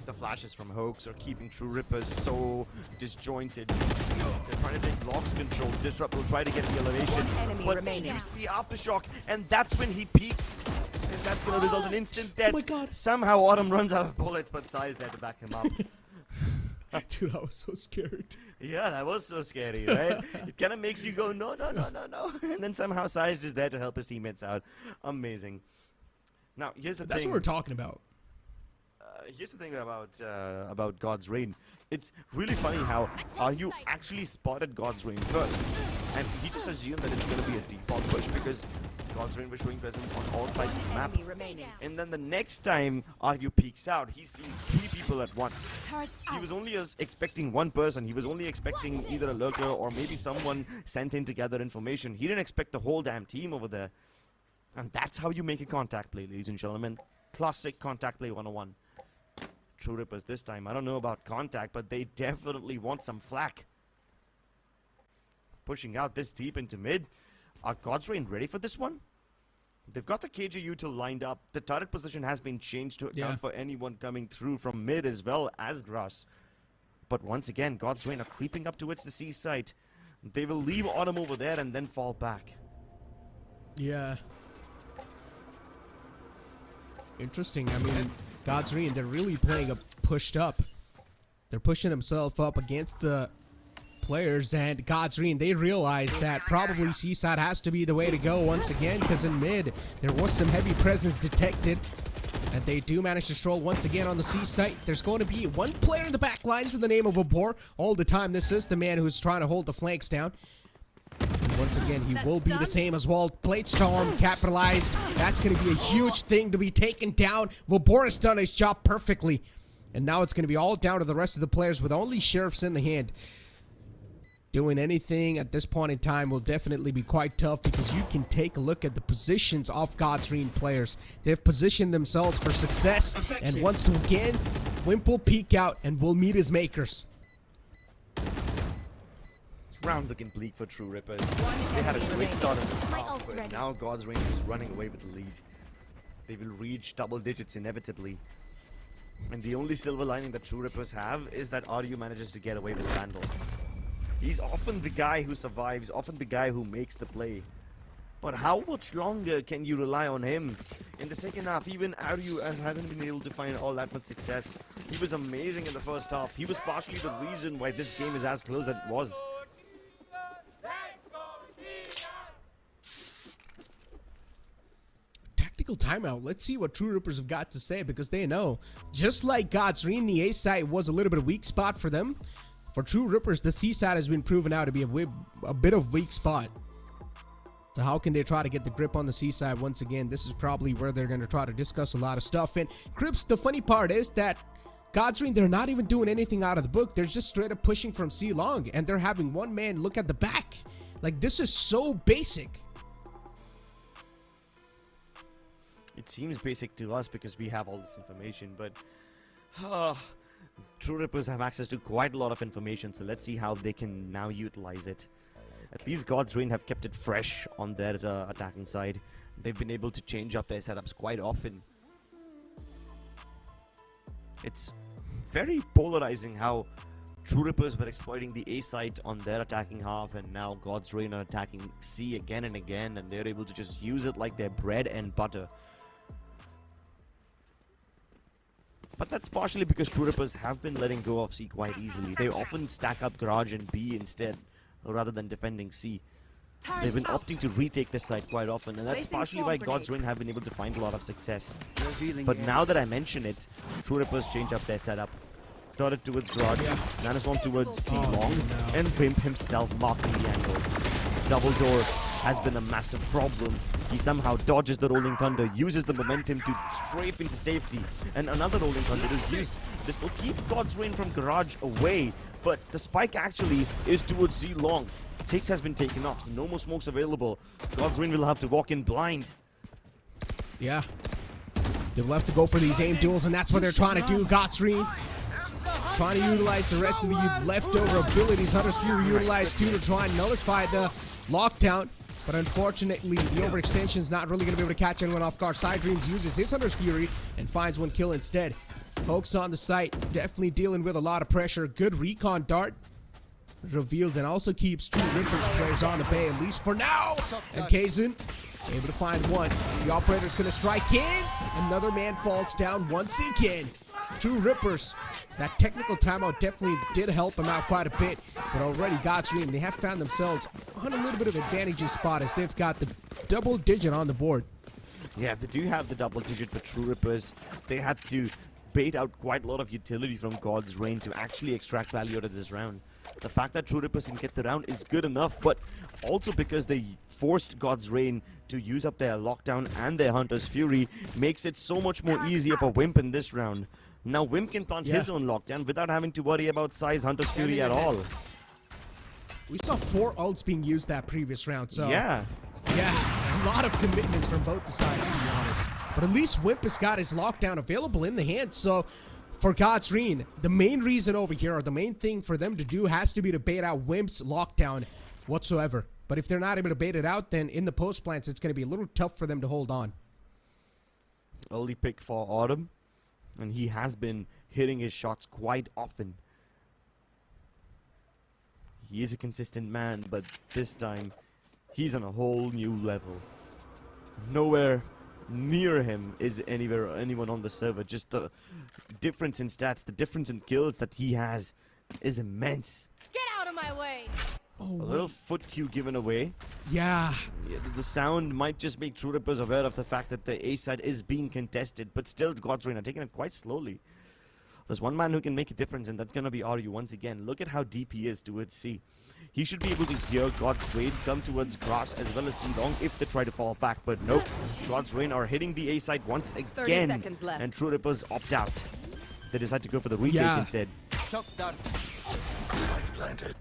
The flashes from Hoax are keeping True Rippers so disjointed. They're trying to take Locks control. Disrupt will try to get the elevation, but use the aftershock, and that's when he peaks. And that's going to result in instant death. Oh my god. Somehow Autumn runs out of bullets, but Sai is there to back him up. Dude, I was so scared. Yeah, that was so scary, right? It kind of makes you go, no, no, no, no, no. And then somehow Sai is just there to help his teammates out. Amazing. Now, here's the thing. That's what we're talking about. Here's the thing about God's Reign. It's really funny how you actually spotted God's Reign first, and he just assumed that it's going to be a default push because God's Reign was showing presence on all sides of the map. And then the next time RU peeks out, he sees 3 people at once. He was only expecting one person. He was only expecting either a lurker or maybe someone sent in to gather information. He didn't expect the whole damn team over there. And that's how you make a contact play, ladies and gentlemen. Classic contact play 101. True Rippers this time. I don't know about contact, but they definitely want some flak. Pushing out this deep into mid. Are God's Reign ready for this one? They've got the KJU to lined up. The turret position has been changed to account for anyone coming through from mid as well as grass. But once again, God's Reign are creeping up towards the C site. They will leave Autumn over there and then fall back. Yeah. Interesting. I mean, God's Reign, they're really playing a pushed up. They're pushing themselves up against the players, and God's Reign, they realize that probably Seaside has to be the way to go once again, because in mid, there was some heavy presence detected, and they do manage to stroll once again on the C site. There's going to be one player in the back lines in the name of Abor. All the time, this is the man who's trying to hold the flanks down. And once again, he will be the same as well. Blade Storm capitalized. That's going to be a huge thing to be taken down. Vobor has done his job perfectly. And now it's going to be all down to the rest of the players with only sheriffs in the hand. Doing anything at this point in time will definitely be quite tough, because you can take a look at the positions of God's Reign players. They've positioned themselves for success. And once again, Wimp will peek out and will meet his makers. Round looking bleak for True Rippers. They had a great start in this half, but now God's Reign is running away with the lead. They will reach double digits inevitably. And the only silver lining that True Rippers have is that RU manages to get away with Vandal. He's often the guy who survives, often the guy who makes the play. But how much longer can you rely on him? In the second half, even RU hasn't been able to find all that much success. He was amazing in the first half. He was partially the reason why this game is as close as it was. Tactical timeout. Let's see what True Rippers have got to say, because they know, just like God's Reign, the A side was a little bit of a weak spot for them. For True Rippers, the C side has been proven out to be a bit of a weak spot. So how can they try to get the grip on the C side once again? This is probably where they're going to try to discuss a lot of stuff. And Crips, the funny part is that God's Reign, they're not even doing anything out of the book. They're just straight up pushing from C long, and they're having one man look at the back. Like, this is so basic. It seems basic to us because we have all this information, but True Rippers have access to quite a lot of information, so let's see how they can now utilize it. At least God's Reign have kept it fresh on their attacking side. They've been able to change up their setups quite often. It's very polarizing how True Rippers were exploiting the A site on their attacking half, and now God's Reign are attacking C again and again, and they're able to just use it like their bread and butter. But that's partially because True Rippers have been letting go of C quite easily. They often stack up Garage and B instead, rather than defending C. They've been opting to retake this site quite often, and that's partially why God's Reign have been able to find a lot of success. But now that I mention it, True Rippers change up their setup. Started towards Garage, Nanoswarm towards C long, and Wimp himself marking the angle. Double door has been a massive problem. He somehow dodges the Rolling Thunder, uses the momentum to strafe into safety, and another Rolling Thunder is used. This will keep God's Reign from Garage away, but the spike actually is towards C long. Tix has been taken off, so no more smokes available. God's Reign will have to walk in blind. Yeah. They'll have to go for these aim duels, and that's what they're trying to do. God's Reign trying to utilize the rest of the leftover abilities. Hunter's Fury utilized too to try and nullify the lockdown. But unfortunately, the overextension is not really going to be able to catch anyone off guard. Side Dreams uses his Hunter's Fury and finds one kill instead. Pokes on the site, definitely dealing with a lot of pressure. Good recon dart reveals and also keeps True Rippers players on the bay, at least for now. And Kazin able to find one. The operator's going to strike in. Another man falls down once again. True Rippers, that technical timeout definitely did help them out quite a bit, but already God's Reign, they have found themselves on a little bit of advantageous spot as they've got the double digit on the board. Yeah, they do have the double digit, but True Rippers, they had to bait out quite a lot of utility from God's Reign to actually extract value out of this round. The fact that True Rippers can get the round is good enough, but also because they forced God's Reign to use up their lockdown and their Hunter's Fury makes it so much more easier for Wimp in this round. Now Wimp can plant his own lockdown without having to worry about size Hunter's Fury at all. We saw 4 ults being used that previous round, so yeah, a lot of commitments from both the sides, to be honest. But at least Wimp has got his lockdown available in the hand, so for God's Reign, the main reason over here, or the main thing for them to do has to be to bait out Wimp's lockdown whatsoever. But if they're not able to bait it out, then in the post plants, it's going to be a little tough for them to hold on. early pick for Autumn, and he has been hitting his shots quite often. He is a consistent man, but this time he's on a whole new level. Nowhere near him is anyone on the server. Just the difference in stats, the difference in kills that he has is immense. Get out of my way! A little foot cue given away. Yeah. The sound might just make True Rippers aware of the fact that the A side is being contested, but still God's Reign are taking it quite slowly. There's one man who can make a difference, and that's going to be Ryu once again. Look at how deep he is towards C. He should be able to hear God's Reign come towards Grass as well as C long if they try to fall back, but nope. God's Reign are hitting the A side once again, 30 seconds left. and True Rippers opt out. They decide to go for the retake instead. Shock dart.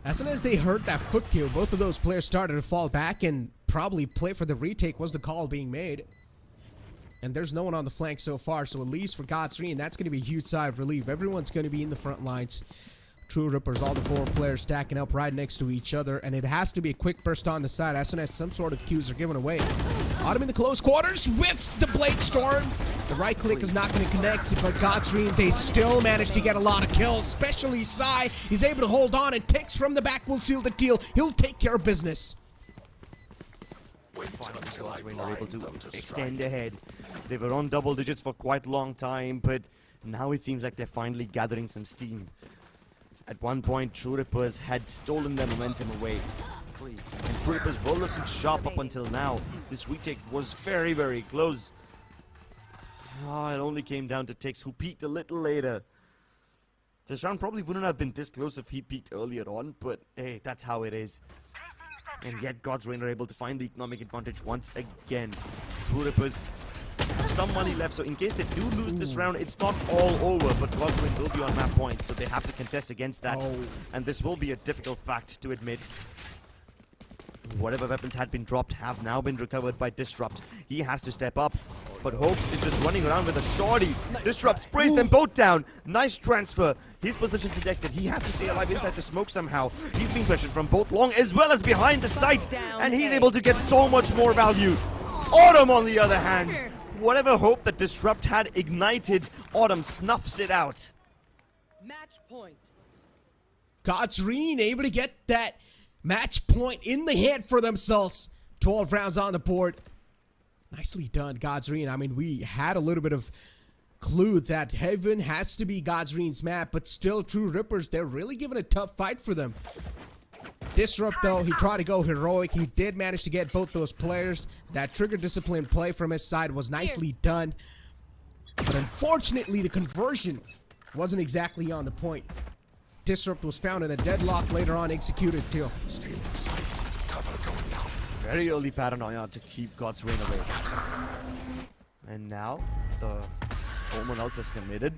As soon as they heard that foot kill, both of those players started to fall back and probably play for the retake was the call being made. And there's no one on the flank so far, so at least for God's Reign, that's going to be a huge sigh of relief. Everyone's going to be in the front lines. True Rippers, all the 4 players stacking up right next to each other, and it has to be a quick burst on the side as soon as some sort of cues are given away. Autumn in the close quarters, whiffs the Blade Storm. The right click is not going to connect, but God's Reign, they still manage to get a lot of kills, especially Sai. He's able to hold on, and Tix from the back will seal the deal. He'll take care of business. Finally, God's Reign are able to extend ahead. They were on double digits for quite a long time, but now it seems like they're finally gathering some steam. At one point, True Rippers had stolen their momentum away. And True Rippers were looking sharp up until now. This retake was very, very close. It only came down to Tix, who peaked a little later. This round probably wouldn't have been this close if he peaked earlier on, but hey, that's how it is. And yet God's Reign are able to find the economic advantage once again. True Rippers have some money left, so in case they do lose this round, it's not all over, but God's Reign will be on map point, so they have to contest against that. And this will be a difficult fact to admit. Whatever weapons had been dropped have now been recovered by Disrupt. He has to step up. But Hoax is just running around with a shorty. Disrupt sprays them both down. Nice transfer. His position detected. He has to stay alive inside the smoke somehow. He's being pressured from both long as well as behind the site. And he's able to get so much more value. Autumn, on the other hand, whatever hope that Disrupt had ignited, Autumn snuffs it out. Match point. Godsreen able to get that match point in the hand for themselves. 12 rounds on the board. Nicely done, Godsreen. I mean, we had a little bit of clue that Heaven has to be Godsreen's map, but still, True Rippers, they're really giving a tough fight for them. Disrupt, though, he tried to go heroic. He did manage to get both those players. That trigger discipline play from his side was nicely done. But unfortunately, the conversion wasn't exactly on the point. Disrupt was found in a deadlock, later on executed too. Very early paranoia to keep God's Reign away. And now, the Omen ult is committed.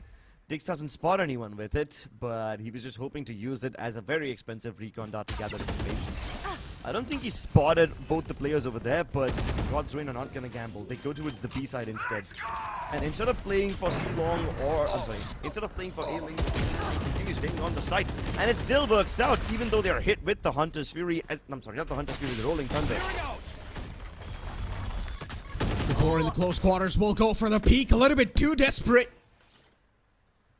Dix doesn't spot anyone with it, but he was just hoping to use it as a very expensive recon dart to gather information. I don't think he spotted both the players over there, but God's Reign are not gonna gamble. They go towards the B side instead. And instead of playing for C-Long or, instead of playing for A-Link, he continues staying on the site. And it still works out, even though they're hit with the Hunter's Fury. I'm sorry, not the Hunter's Fury, the Rolling Thunder. The board in the close quarters will go for the peak, a little bit too desperate.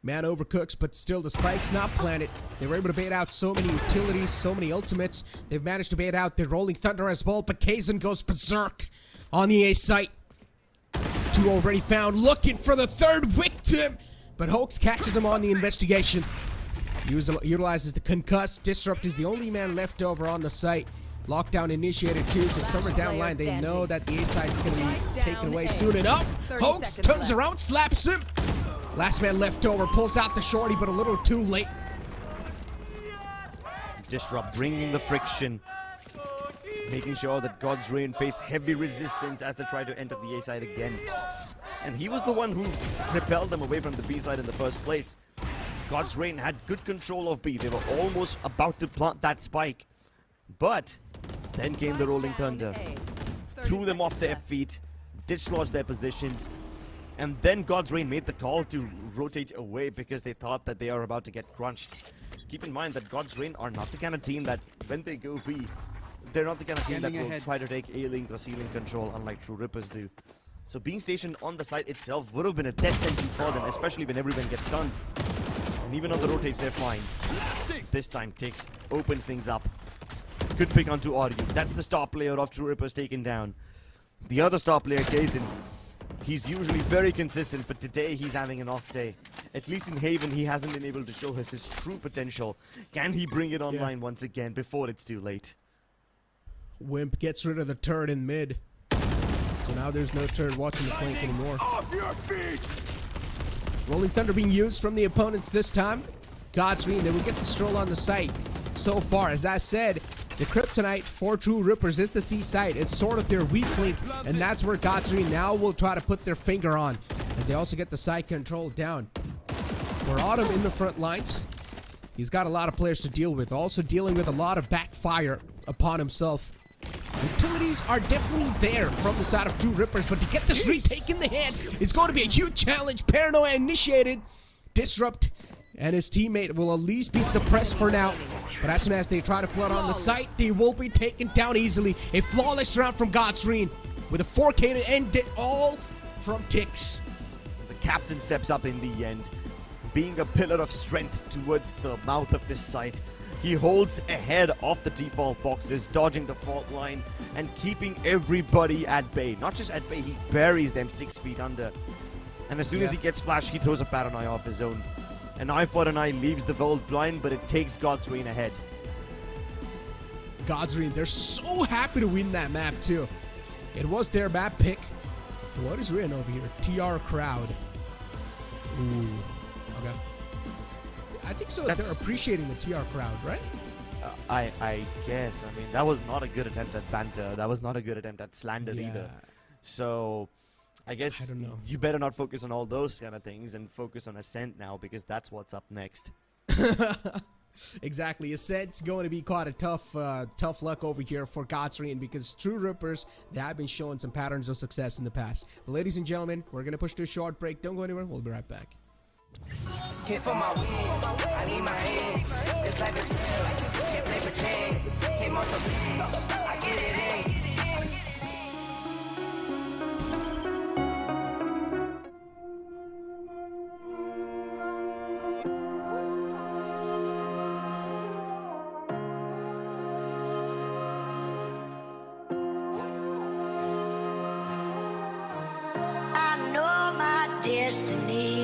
Man overcooks, but still the spike's not planted. They were able to bait out so many utilities, so many ultimates. They've managed to bait out the Rolling Thunder as well, but Kazan goes berserk on the A site. Two already found, looking for the third victim, but Hoax catches him on the investigation. Utilizes the concuss. Disrupt is the only man left over on the site. Lockdown initiated too, because somewhere down the line they know that the A side is going to be taken away soon enough. Hoax turns around, slaps him. Last man left over, pulls out the shorty, but a little too late. Disrupt bringing the friction, making sure that God's Reign face heavy resistance as they try to enter the A side again. And he was the one who propelled them away from the B side in the first place. God's Reign had good control of B. They were almost about to plant that spike. But then came the Rolling Thunder. Threw them off their feet, dislodged their positions. And then God's Reign made the call to rotate away because they thought that they are about to get crunched. Keep in mind that God's Reign are not the kind of team that, when they go B, they're not the kind of team that will try to take A-Link or C-Link control, unlike True Rippers do. So being stationed on the site itself would have been a death sentence for them, especially when everyone gets stunned. And even on the rotates, they're fine. This time, Tix opens things up. Good pick onto Audio. That's the star player of True Rippers taken down. The other star player, Kazan, he's usually very consistent, but today he's having an off day. At least in Haven, he hasn't been able to show his true potential. Can he bring it online once again before it's too late? Wimp gets rid of the turret in mid. So now there's no turret watching the flank anymore. Off your feet! Rolling Thunder being used from the opponents this time. Godsreen, they will get the stroll on the site. So far, as I said, the kryptonite for True Rippers is the C site. It's sort of their weak link, and that's where Godsreen now will try to put their finger on. And they also get the side control down. For Autumn in the front lines, he's got a lot of players to deal with. Also dealing with a lot of backfire upon himself. Utilities are definitely there from the side of True Rippers, but to get this retake in the hand, it's going to be a huge challenge. Paranoia initiated. Disrupt and his teammate will at least be suppressed for now. But as soon as they try to flood on the site, they will be taken down easily. A flawless round from Godsreen with a 4K to end it all from Tix. The captain steps up in the end, being a pillar of strength towards the mouth of this site. He holds ahead of the default boxes, dodging the fault line and keeping everybody at bay. Not just at bay, he buries them 6 feet under. And as soon as he gets flash, he throws a paranoia off his own. An eye for an eye leaves the world blind, but it takes God's Reign ahead. God's Reign, they're so happy to win that map too. It was their map pick. What is written over here? TR crowd. Ooh. Okay. I think so. They're appreciating the TR crowd, right? I guess. I mean, that was not a good attempt at banter. That was not a good attempt at slander either. So I guess I don't know. You better not focus on all those kind of things and focus on Ascent now, because that's what's up next. Exactly. Ascent's going to be quite a tough luck over here for Godsrean because True Rippers, they have been showing some patterns of success in the past. But ladies and gentlemen, we're going to push to a short break. Don't go anywhere. We'll be right back. Hit for my wins, I need my hands. This life is real, can't play pretend. Came off the bench, I get it in. I know my destiny.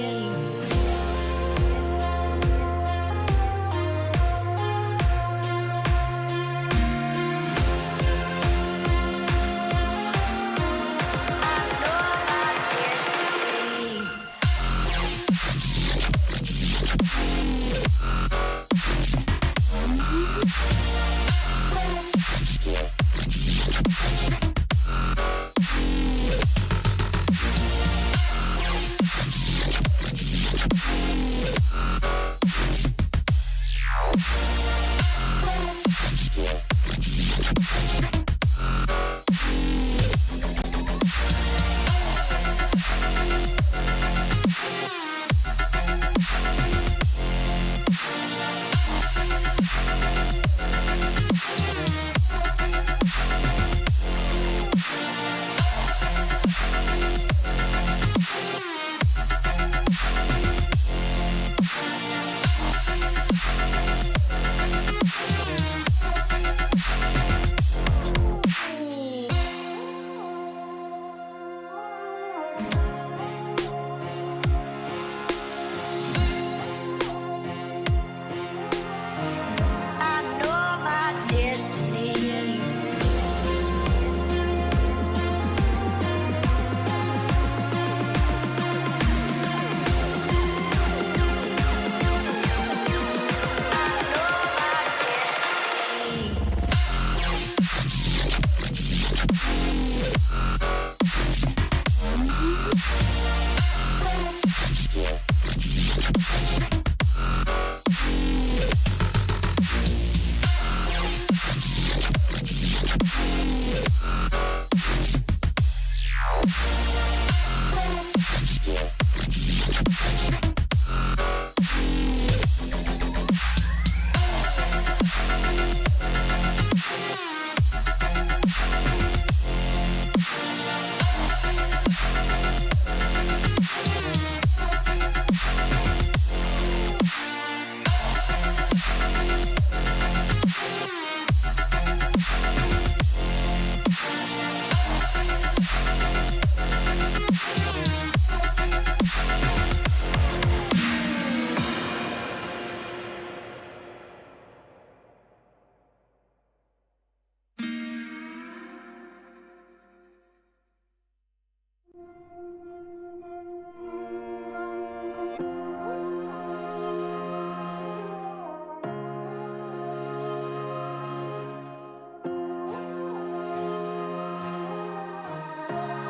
Destiny.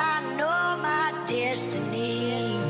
I know my destiny.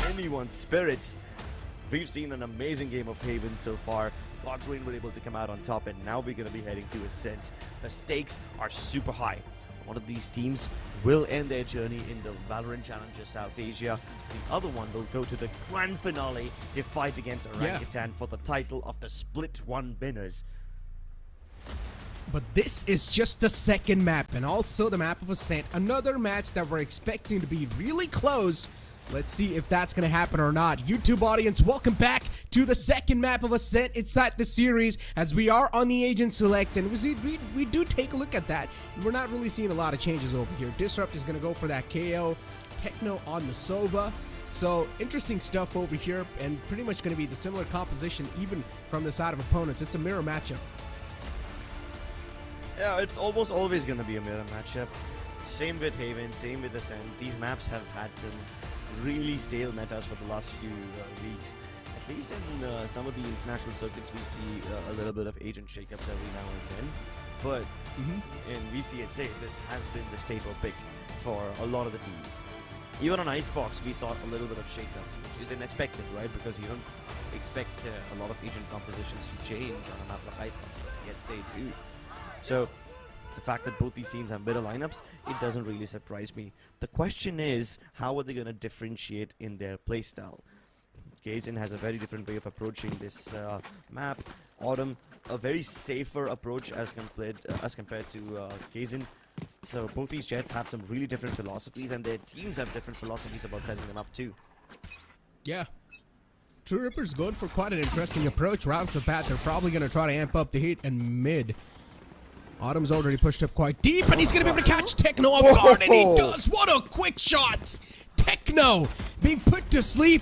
Anyone's spirits. We've seen an amazing game of Haven so far. God's Reign were able to come out on top, and now we're going to be heading to Ascent. The stakes are super high. One of these teams will end their journey in the Valorant Challenger South Asia. The other one will go to the grand finale to fight against Orangutan for the title of the Split 1 winners. But this is just the second map, and also the map of Ascent. Another match that we're expecting to be really close. Let's see if that's going to happen or not. YouTube audience, welcome back to the second map of Ascent inside the series, as we are on the Agent Select, and we do take a look at that. We're not really seeing a lot of changes over here. Disrupt is going to go for that KO. Techno on the Sova. So, interesting stuff over here, and pretty much going to be the similar composition even from the side of opponents. It's a mirror matchup. Yeah, it's almost always going to be a mirror matchup. Same with Haven, same with Ascent. These maps have had some really stale metas for the last few weeks. At least in some of the international circuits, we see a little bit of agent shakeups every now and then. But in VCSA, this has been the staple pick for a lot of the teams. Even on Icebox, we saw a little bit of shakeups, which is unexpected, right? Because you don't expect a lot of agent compositions to change on a map like Icebox, but yet they do. So the fact that both these teams have better lineups, it doesn't really surprise me. The question is, how are they going to differentiate in their playstyle? Kazin has a very different way of approaching this map. Autumn, a very safer approach as compared to Kazin. So both these Jets have some really different philosophies, and their teams have different philosophies about setting them up too. Yeah. True Ripper's going for quite an interesting approach. Right off the bat, they're probably going to try to amp up the heat and mid. Autumn's already pushed up quite deep, and he's going to be able to catch Techno off guard, and he does! What a quick shot! Techno being put to sleep.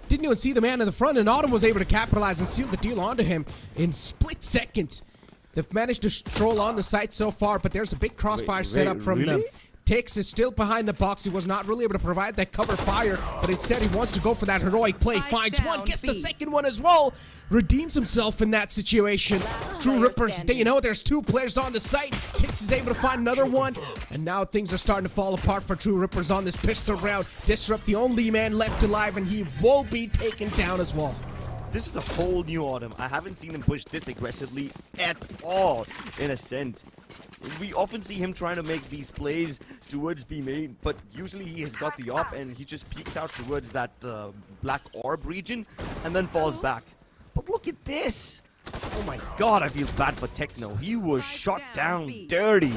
Didn't even see the man in the front, and Autumn was able to capitalize and seal the deal onto him in split seconds. They've managed to stroll on the site so far, but there's a big crossfire setup from them. Tix is still behind the box. He was not really able to provide that cover fire, but instead he wants to go for that heroic play. Finds one, gets the second one as well. Redeems himself in that situation. True Rippers, they know there's two players on the site. Tix is able to find another one, and now things are starting to fall apart for True Rippers on this pistol round. Disrupt, the only man left alive, and he will be taken down as well. This is the whole new Autumn. I haven't seen him push this aggressively at all in Ascent. We often see him trying to make these plays towards B main, but usually he has got the op and he just peeks out towards that black orb region and then falls back. But look at this! Oh my god, I feel bad for Techno. He was shot down dirty.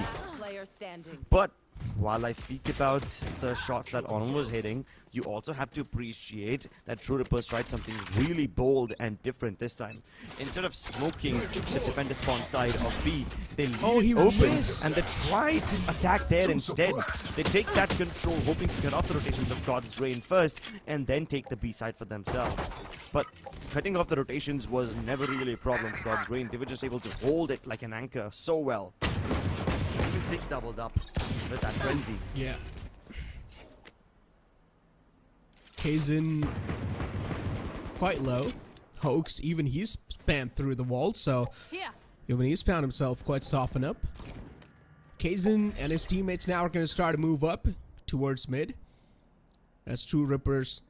But while I speak about the shots that Autumn was hitting, you also have to appreciate that True Rippers tried something really bold and different this time. Instead of smoking the defender spawn side of B, they leave open and they try to attack there instead. They take that control, hoping to cut off the rotations of God's Reign first and then take the B side for themselves. But cutting off the rotations was never really a problem for God's Reign. They were just able to hold it like an anchor so well. Even Tix doubled up with that frenzy. Yeah. Kazin quite low. Hoax, even he's spammed through the wall, so even he's found himself quite softened up. Kazin and his teammates now are going to start to move up towards mid. As True Rippers,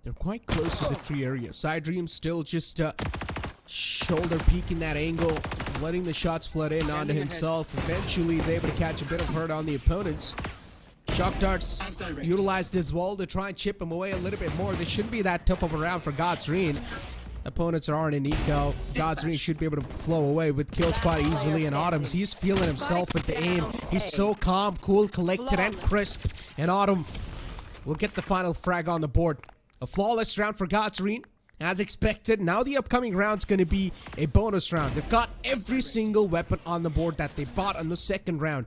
they're quite close to the tree area. Side Dream still just shoulder peeking that angle, letting the shots flood in onto himself. Eventually he's able to catch a bit of hurt on the opponents. Shock Darts utilized as well to try and chip him away a little bit more. This shouldn't be that tough of a round for God's Reign. Opponents aren't in eco. God's Reign should be able to flow away with kills quite easily. And Autumn's, he's feeling himself with the aim. He's so calm, cool, collected, and crisp. And Autumn will get the final frag on the board. A flawless round for God's Reign. As expected, now the upcoming round's going to be a bonus round. They've got every single weapon on the board that they bought on the second round.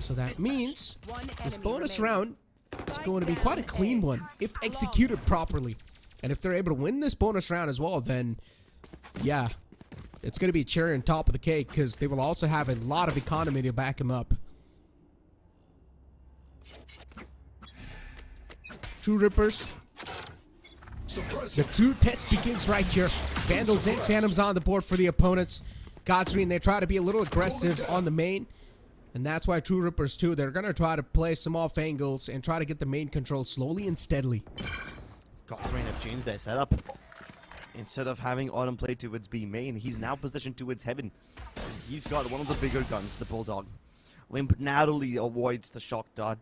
So that means this bonus round is going to be quite a clean one if executed properly. And if they're able to win this bonus round as well, then yeah, it's going to be a cherry on top of the cake, because they will also have a lot of economy to back them up. True Rippers The true test begins right here. Vandals and Phantoms on the board for the opponents. Godsreen, they try to be a little aggressive on the main. And that's why True Rippers too, they're going to try to play some off angles and try to get the main control slowly and steadily. Godsrain have changed their setup. Instead of having Autumn play towards B main, he's now positioned towards Heaven. He's got one of the bigger guns, the Bulldog. Wimp narrowly avoids the shock dart.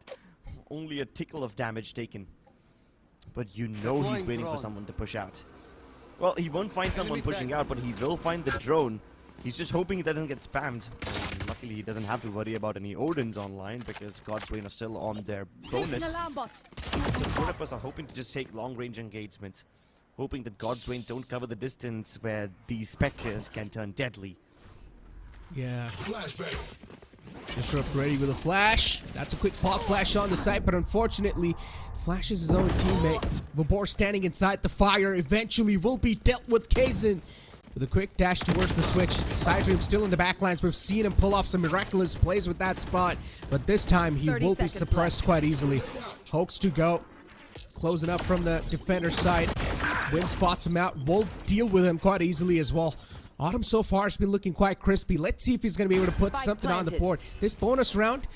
Only a tickle of damage taken. But you know he's waiting for someone to push out. Well, he won't find someone pushing out, but he will find the drone. He's just hoping it doesn't get spammed. And luckily, he doesn't have to worry about any Odins online because God's Reign are still on their bonus. So True Rippers are hoping to just take long-range engagements, hoping that God's Reign don't cover the distance where these Spectres can turn deadly. Yeah. Disrupt ready with a flash. That's a quick pop flash on the site, but unfortunately, flashes his own teammate. Vabor standing inside the fire eventually will be dealt with. Kazin with a quick dash towards the switch. Sidedream still in the backlines. We've seen him pull off some miraculous plays with that spot, but this time he will be suppressed quite easily. Hoax to go. Closing up from the defender's side. Wim spots him out. Will deal with him quite easily as well. Autumn so far has been looking quite crispy. Let's see if he's going to be able to put something on the board. This bonus round,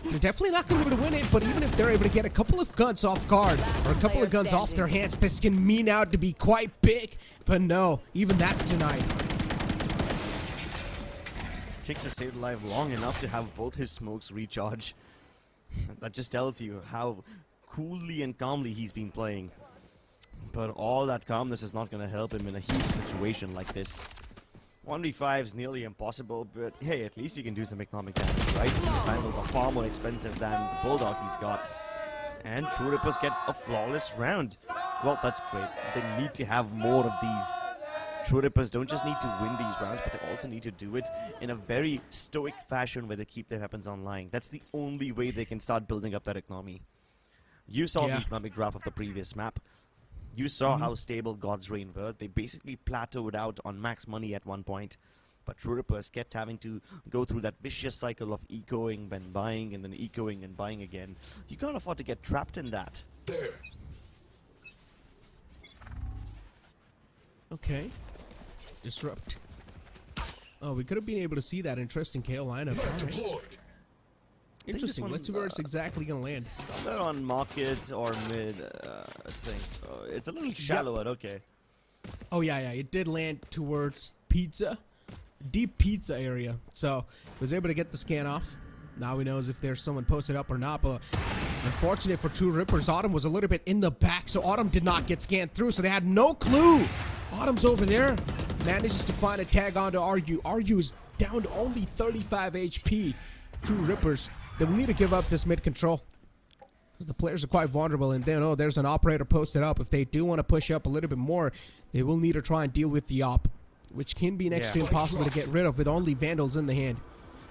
they're definitely not going to be able to win it, but even if they're able to get a couple of guns off guard or a couple of guns off their hands, this can mean out to be quite big. But no, even that's denied. Takes stayed alive long enough to have both his smokes recharge. That just tells you how coolly and calmly he's been playing. But all that calmness is not going to help him in a heated situation like this. 1v5 is nearly impossible, but hey, at least you can do some economic damage, right? These vandals are far more expensive than the Bulldog he's got. And True Rippers get a flawless round. Well, that's great. They need to have more of these. True Rippers don't just need to win these rounds, but they also need to do it in a very stoic fashion where they keep their weapons online. That's the only way they can start building up that economy. You saw the economic graph of the previous map. You saw how stable God's Reign were. They basically plateaued out on max money at one point. But True Rippers kept having to go through that vicious cycle of ecoing, then buying, and then ecoing and buying again. You can't afford to get trapped in that. There. Okay. Disrupt. Oh, we could have been able to see that interesting KO lineup. All right. Interesting. one, Let's see where it's exactly going to land. Somewhere on market or mid, I think. It's a little shallow, but okay. Oh, yeah. It did land towards pizza. Deep pizza area. So, was able to get the scan off. Now we know if there's someone posted up or not, but unfortunate for True Rippers, Autumn was a little bit in the back, so Autumn did not get scanned through, so they had no clue. Autumn's over there, manages to find a tag onto Argue. Argue is down to only 35 HP. True Rippers, they will need to give up this mid control. The players are quite vulnerable, and they know there's an operator posted up. If they do want to push up a little bit more, they will need to try and deal with the op, which can be next to impossible to get rid of with only Vandals in the hand.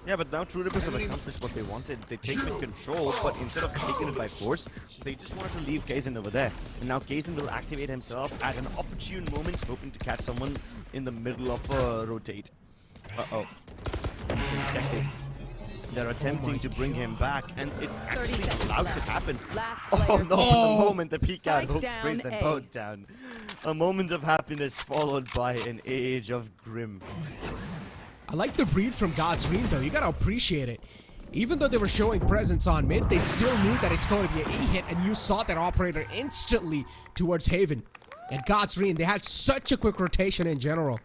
Yeah, but now True Rippers have accomplished what they wanted. They take mid control, but instead of taking it by force, they just wanted to leave Kazin over there. And now Kazin will activate himself at an opportune moment, hoping to catch someone in the middle of a rotate. Uh-oh. Detected. They're attempting to bring him back, and it's actually allowed to happen. Oh no, the moment the peek out hooks sprays them both down. A moment of happiness followed by an age of grim. I like the read from God's Reign, though. You gotta appreciate it. Even though they were showing presence on mid, they still knew that it's going to be an E-hit, and you saw that operator instantly towards Haven. And God's Reign, they had such a quick rotation in general.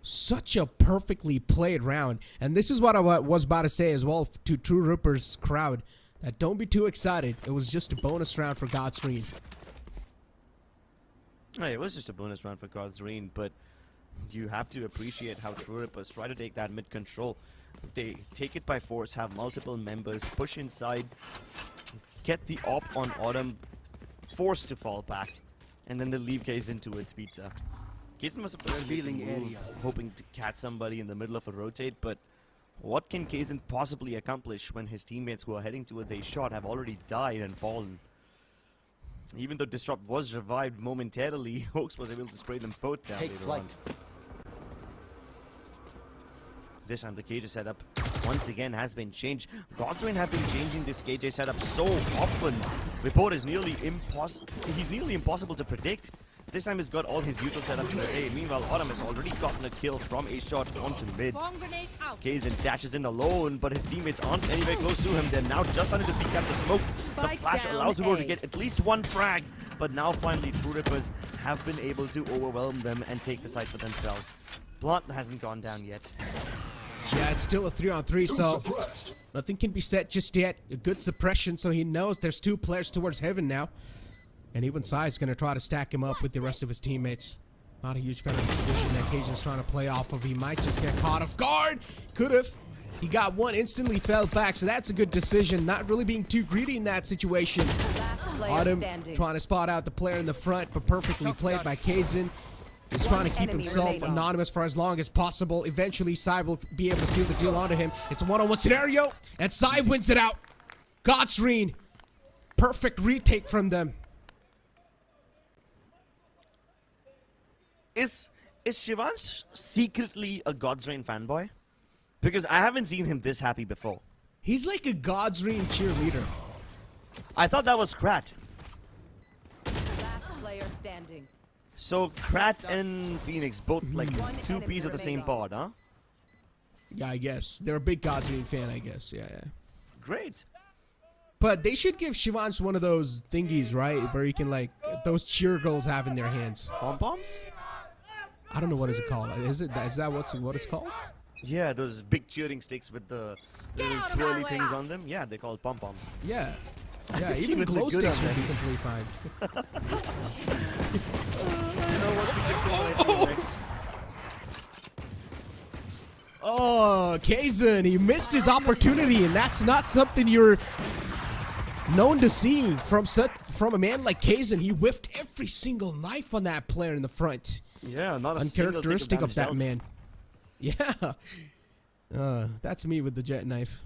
Such a perfectly played round. And this is what I was about to say as well to True Rippers crowd. That don't be too excited. It was just a bonus round for God's Reign. Hey, it was just a bonus round for God's Reign, but you have to appreciate how True Rippers try to take that mid control. They take it by force, have multiple members, push inside, get the op on Autumn, forced to fall back, and then they leave Kazin towards pizza. Kazin must have been feeling area, hoping to catch somebody in the middle of a rotate, but what can Kazin possibly accomplish when his teammates who are heading towards a shot have already died and fallen? Even though Disrupt was revived momentarily, Hoax was able to spray them both down later on. This time the cage is set up. once again has been changed. Godsrain have been changing this KJ setup so often. Report is nearly impossible to predict. This time he's got all his usual setup to the A. Meanwhile, Autumn has already gotten a kill from a shot onto mid. Bomb grenade out. Kazan dashes in alone, but his teammates aren't anywhere close to him. They're now just starting to peek at the smoke. The Spike flash down allows Hero A. to get at least one frag, but now finally True Rippers have been able to overwhelm them and take the site for themselves. Blunt hasn't gone down yet. Yeah, it's still a 3-on-3, so nothing can be said just yet. A good suppression, so he knows there's 2 players towards heaven now. And even Sai's gonna try to stack him up with the rest of his teammates. Not a huge fan of the position that Cajun's trying to play off of. He might just get caught off guard. Could've. He got one, instantly fell back, so that's a good decision. Not really being too greedy in that situation. Autumn trying to spot out the player in the front, but perfectly played by Kazan. He's trying to keep himself anonymous for as long as possible. Eventually, Sai will be able to seal the deal onto him. It's a one-on-one scenario, and Sai wins it out. Godsreen. Perfect retake from them. Is Shivansh secretly a Godsrain fanboy? Because I haven't seen him this happy before. He's like a Godsreen cheerleader. I thought that was Krat. Last player standing. So Krat and Phoenix both like 2 pieces of the same pod, huh? Yeah, I guess. They're a big Godsreen fan, I guess. Yeah. Great. But they should give Shivansh one of those thingies, right? Where you can, like, those cheer girls have in their hands. Pom-poms? I don't know what is it called. Is that what it's called? Yeah, those big cheering sticks with the little twirly things on them. Yeah, they're called pom-poms. Yeah. I Yeah, think he even would glow look good sticks on would be them. completely fine. You know what to give to next? Oh, Kazan, he missed his opportunity, and that's not something you're known to see from a man like Kazan. He whiffed every single knife on that player in the front. Yeah, not a Uncharacteristic of that dealt. man. Yeah. That's me with the jet knife.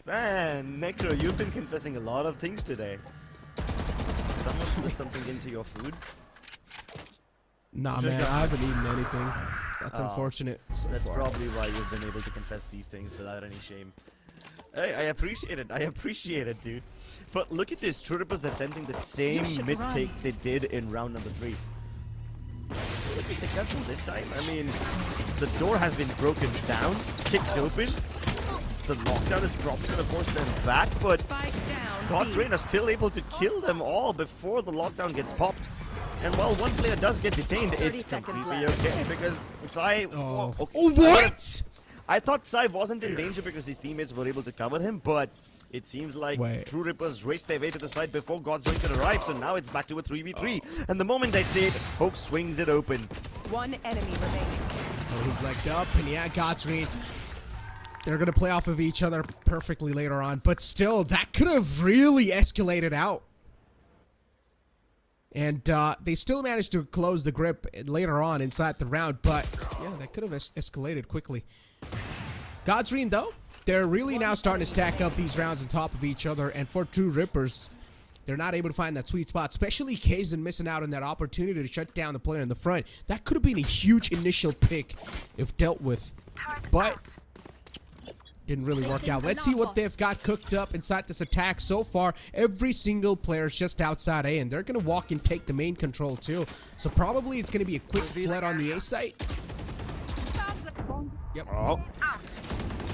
Man, Necro, you've been confessing a lot of things today. Someone slipped something into your food? Nah, man, I haven't eaten anything. That's unfortunate. So That's far. probably why you've been able to confess these things without any shame. Hey, I appreciate it. I appreciate it, dude. But look at this. True Rippers attempting the same mid-take they did in round number 3. Will it be successful this time? I mean, the door has been broken down, kicked open. The lockdown is probably going to force them back, but Godsrain are still able to kill them all before the lockdown gets popped. And while one player does get detained, it's completely okay because Sai... Oh. okay. Oh, what? I thought Sai wasn't in danger because his teammates were able to cover him, but it seems like True Rippers raced their way to the side before Godsrain could arrive, so now it's back to a 3v3. And the moment I say it, Hoke swings it open. One enemy remaining. Oh, he's legged up, and yeah, Godsreen. They're going to play off of each other perfectly later on, but still, that could have really escalated out. And they still managed to close the grip later on inside the round, but yeah, that could have escalated quickly. Godsreen, though, they're really now starting to stack up these rounds on top of each other, and for True Rippers, they're not able to find that sweet spot, especially Kazan missing out on that opportunity to shut down the player in the front. That could have been a huge initial pick if dealt with, but didn't really work out. Let's see what they've got cooked up inside this attack so far. Every single player is just outside A, and they're going to walk and take the main control too. So probably it's going to be a quick flood on the A site. Yep. Oh.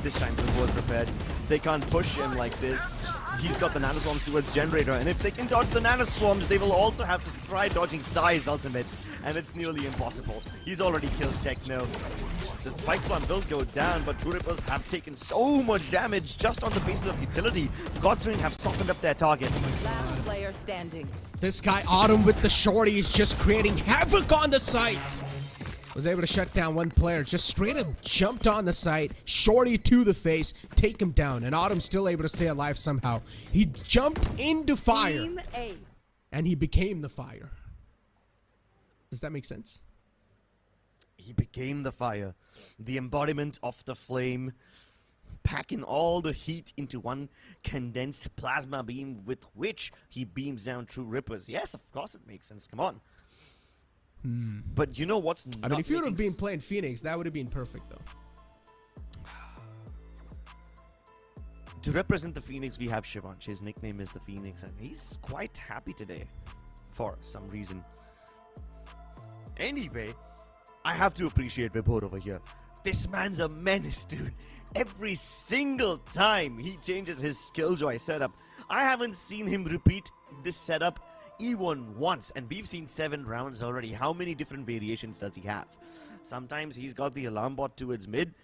This time Blue was prepared. They can't push him like this. He's got the nanoswarms towards Generator, and if they can dodge the nanoswarms, they will also have to try dodging Sai's ultimate, and it's nearly impossible. He's already killed Techno. The spike plant will go down, but True Rippers have taken so much damage just on the basis of utility. Godsrain have softened up their targets. Last player standing. This guy, Autumn, with the shorty is just creating havoc on the site. Was able to shut down one player, just straight up jumped on the site, shorty to the face, take him down, and Autumn's still able to stay alive somehow. He jumped into fire, Team Ace. and he became the fire. Does that make sense? He became the fire, the embodiment of the flame, packing all the heat into one condensed plasma beam with which he beams down True Rippers. Yes, of course it makes sense, come on. But you know what's not I mean, if you would have making been playing Phoenix, that would have been perfect, though. To represent the Phoenix, we have Shivansh. His nickname is the Phoenix, and he's quite happy today for some reason. Anyway, I have to appreciate Vibhor over here. This man's a menace, dude. Every single time he changes his Skilljoy setup, I haven't seen him repeat this setup even once, and we've seen 7 rounds already. How many different variations does he have? Sometimes he's got the alarm bot towards mid.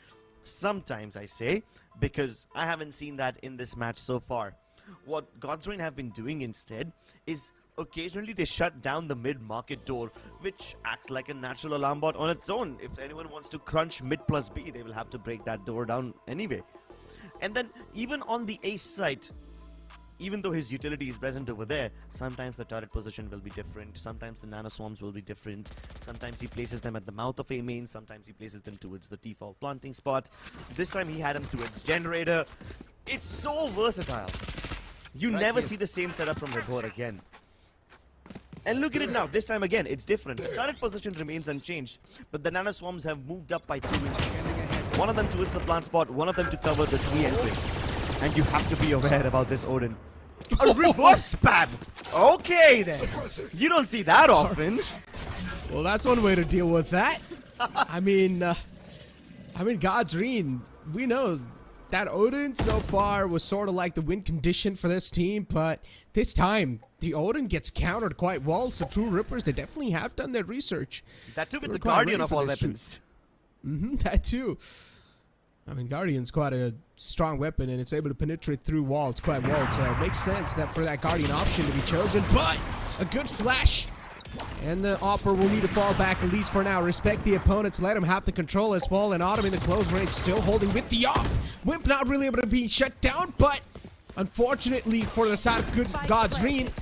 Sometimes, I say, because I haven't seen that in this match so far. What Godsrain have been doing instead is occasionally they shut down the mid-market door, which acts like a natural alarm bot on its own. If anyone wants to crunch mid plus B, they will have to break that door down anyway. And then even on the ace side, even though his utility is present over there, sometimes the turret position will be different, sometimes the nano swarms will be different, sometimes he places them at the mouth of A main, sometimes he places them towards the default planting spot. This time he had them towards generator. It's so versatile. You never see the same setup from Vibhor again. And look at it now, this time again, it's different. The turret position remains unchanged, but the nano swarms have moved up by 2 inches. One of them towards the plant spot, one of them to cover the tree entrance. And you have to be aware about this, Odin. A reverse spam! Okay then. You don't see that often. Well, that's one way to deal with that. I mean, Godsreen, we know that Odin so far was sort of like the win condition for this team, but this time, the Odin gets countered quite well, so True Rippers, they definitely have done their research. That too with the Guardian of all weapons. That too. I mean, Guardian's quite a strong weapon, and it's able to penetrate through walls quite well, so it makes sense that for that Guardian option to be chosen, but a good flash. And the Opera will need to fall back, at least for now. Respect the opponents, let him have the control as well, and Autumn in the close range still holding with the op. Wimp not really able to be shut down, but unfortunately for the side of good Godsreen,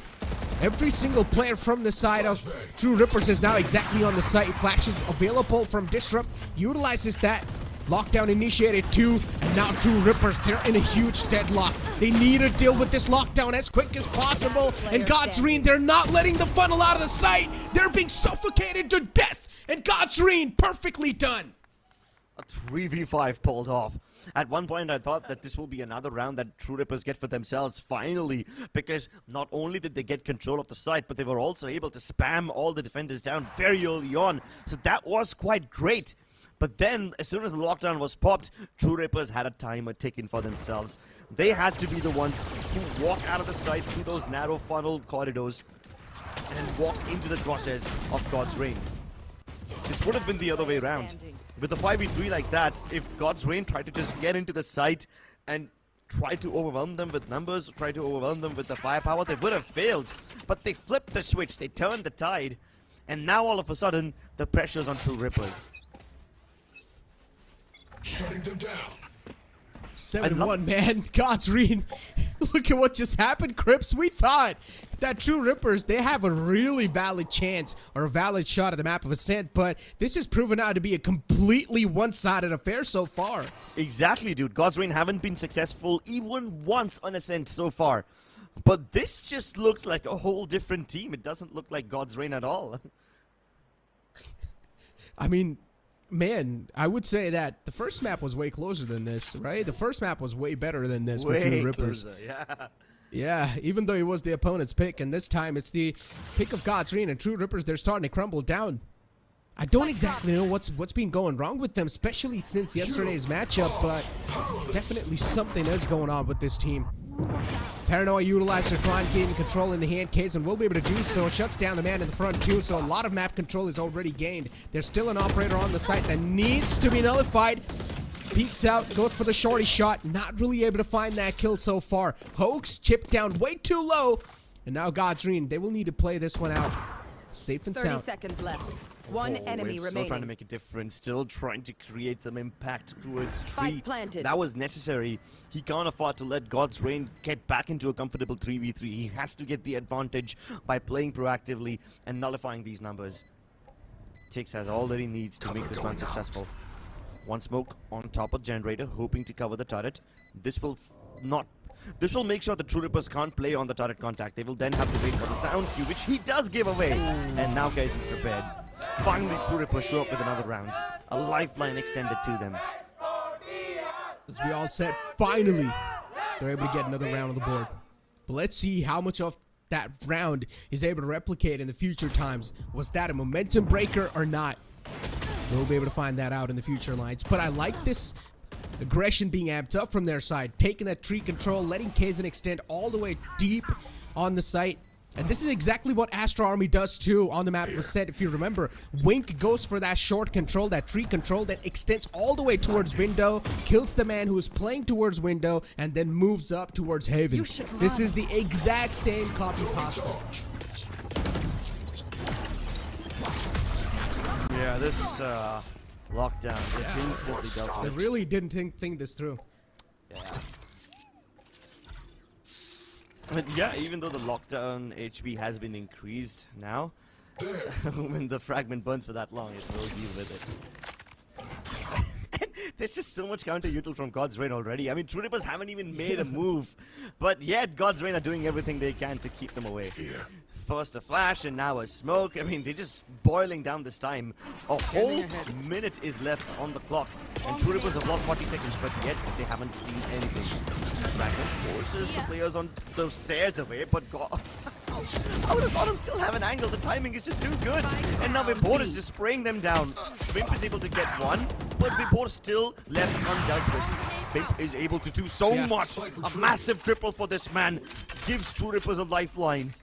every single player from the side of True Rippers is now exactly on the site. Flashes available from Disrupt, utilizes that. Lockdown initiated too, and now True Rippers, they're in a huge deadlock. They need to deal with this lockdown as quick as possible, and Godsreen, they're not letting the funnel out of the sight. They're being suffocated to death, and Godsreen, perfectly done. A 3v5 pulled off. At one point, I thought that this will be another round that True Rippers get for themselves, finally, because not only did they get control of the site, but they were also able to spam all the defenders down very early on, so that was quite great. But then, as soon as the lockdown was popped, True Rippers had a timer ticking for themselves. They had to be the ones who walk out of the site through those narrow funnel corridors and walk into the crosshairs of Godsrain. This would have been the other way around. With a 5v3 like that, if Godsrain tried to just get into the site and try to overwhelm them with numbers, try to overwhelm them with the firepower, they would have failed. But they flipped the switch, they turned the tide, and now all of a sudden, the pressure's on True Rippers. Shutting them down. 7-1, man. Godsreen. Look at what just happened, Crips. We thought that True Rippers, they have a really valid chance or a valid shot at the map of Ascent, but this has proven out to be a completely one-sided affair so far. Exactly, dude. Godsrain haven't been successful even once on Ascent so far. But this just looks like a whole different team. It doesn't look like Godsrain at all. I mean, man, I would say that the first map was way closer than this, right? The first map was way better than this for True Rippers. Closer, yeah. Yeah, even though it was the opponent's pick, and this time it's the pick of Godsreen, and True Rippers, they're starting to crumble down. I don't exactly know what's been going wrong with them, especially since yesterday's matchup, but definitely something is going on with this team. Paranoia utilizes her client, gaining control in the hand case, and will be able to do so. Shuts down the man in the front too, so a lot of map control is already gained. There's still an operator on the site that needs to be nullified. Peeks out, goes for the shorty shot, not really able to find that kill so far. Hoax chipped down way too low, and now Godsreen, they will need to play this one out safe and 30 sound. seconds left. One enemy Still remaining. trying to make a difference, still trying to create some impact towards Spike Tree. planted. That was necessary. He can't afford to let Godsrain get back into a comfortable 3v3. He has to get the advantage by playing proactively and nullifying these numbers. Tix has all that he needs to make this run successful. One smoke on top of generator, hoping to cover the turret. This will make sure the True Rippers can't play on the turret contact. They will then have to wait for the sound cue, which he does give away. And now Kaizen's prepared. Finally, True Rippers show up with another round. A lifeline extended to them. As we all said, finally, they're able to get another round on the board. But let's see how much of that round is able to replicate in the future times. Was that a momentum breaker or not? We'll be able to find that out in the future lines. But I like this aggression being amped up from their side, taking that tree control, letting Kaizen extend all the way deep on the site. And this is exactly what Astra Army does too on the map of Ascent. If you remember, Wink goes for that short control, that tree control that extends all the way towards window, kills the man who is playing towards window, and then moves up towards Haven. This is the exact same copy pasta. Yeah, this lockdown, it's instantly dealt They with. really didn't think this through. Yeah. But yeah, even though the lockdown HP has been increased now, when the fragment burns for that long, it will deal with it. And there's just so much counter-util from God's Reign already. I mean, True Rippers haven't even made a move, but yet God's Reign are doing everything they can to keep them away. First a flash and now a smoke. I mean, they're just boiling down this time. A whole minute is left on the clock, and True Rippers have lost 40 seconds, but yet they haven't seen anything. Fragment forces the players on those stairs away, but God, how does Autumn still have an angle? The timing is just too good. And now Vipor is just spraying them down. Vimp is able to get one, but Vipor still left undealt with. Vimp is able to do so much. A massive triple for this man. Gives True Rippers a lifeline.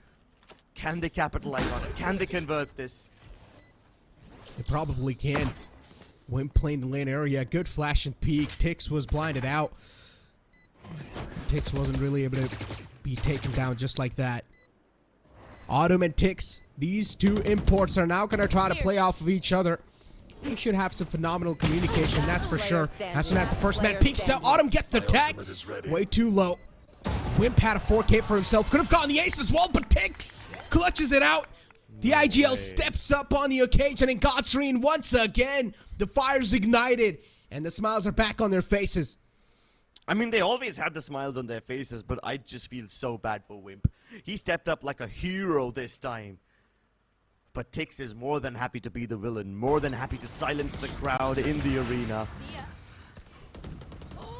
Can they capitalize on it? Can they convert this? They probably can. Wimp playing the lane area. Good flash and peek. Tix was blinded out. Tix wasn't really able to be taken down just like that. Autumn and Tix, these two imports are now going to try to play off of each other. They should have some phenomenal communication, that's for sure. As soon as the first man peeks out, Autumn gets the tag. Way too low. Wimp had a 4K for himself. Could have gotten the ace as well, but Tix clutches it out. The IGL steps up on the occasion, and God's Reign once again. The fire's ignited, and the smiles are back on their faces. I mean, they always had the smiles on their faces, but I just feel so bad for Wimp. He stepped up like a hero this time. But Tix is more than happy to be the villain, more than happy to silence the crowd in the arena.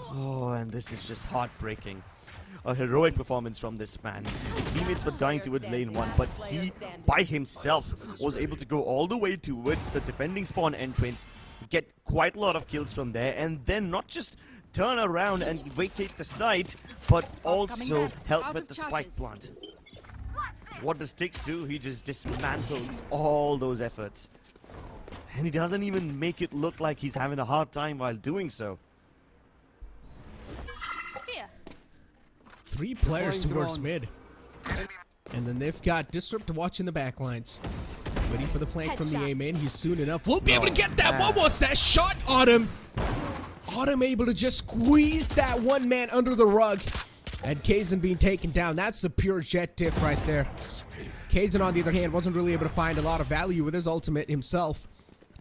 Oh, and this is just heartbreaking. A heroic performance from this man. His teammates were dying towards lane 1, but he, by himself, was able to go all the way towards the defending spawn entrance, get quite a lot of kills from there, and then not just turn around and vacate the site, but also help with the spike plant. What does Tix do? He just dismantles all those efforts. And he doesn't even make it look like he's having a hard time while doing so. Three players towards mid. And then they've got Disrupt watching the backlines. Waiting for the flank from the A main. He's soon enough. We'll be able to get that. What was that shot? Autumn. Autumn able to just squeeze that one man under the rug. And Kaizen being taken down. That's a pure jet diff right there. Kaizen, on the other hand, wasn't really able to find a lot of value with his ultimate himself.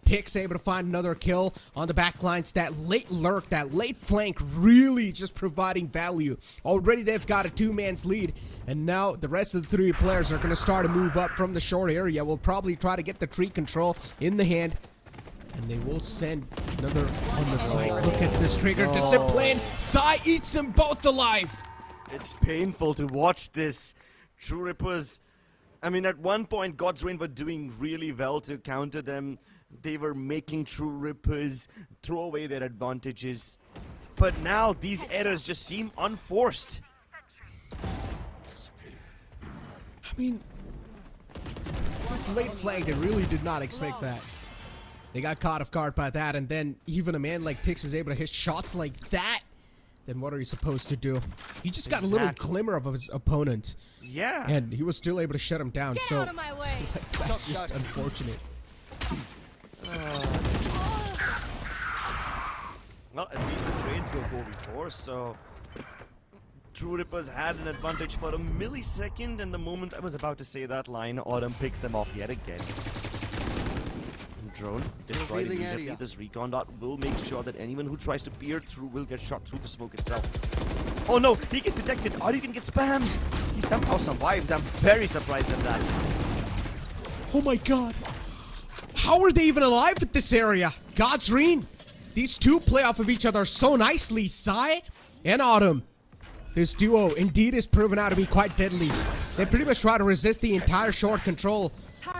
Tix able to find another kill on the backlines. That late lurk, that late flank really just providing value. Already they've got a two-man's lead. And now the rest of the three players are going to start to move up from the short area. We'll probably try to get the tree control in the hand. And they will send another on the site. Look at this trigger discipline. Sai eats them both alive. It's painful to watch this. True Rippers, I mean, at one point, God's Reign were doing really well to counter them. They were making True Rippers throw away their advantages. But now, these errors just seem unforced. I mean, this late flag, they really did not expect that. They got caught off guard by that, and then even a man like Tix is able to hit shots like that. Then what are you supposed to do? He just got a little glimmer of his opponent. Yeah. And he was still able to shut him down. Get out of my way. That's just unfortunate. Well, at least the trades go 4v4, so True Rippers had an advantage for a millisecond, and the moment I was about to say that line, Autumn picks them off yet again. Drone destroyed immediately. This recon dot will make sure that anyone who tries to peer through will get shot through the smoke itself. Oh no, he gets detected. Orangutan gets spammed. He somehow survives. I'm very surprised at that. Oh my god. How are they even alive at this area? God's Reign. These two play off of each other so nicely. Sai and Autumn. This duo indeed is proven out to be quite deadly. They pretty much try to resist the entire short control.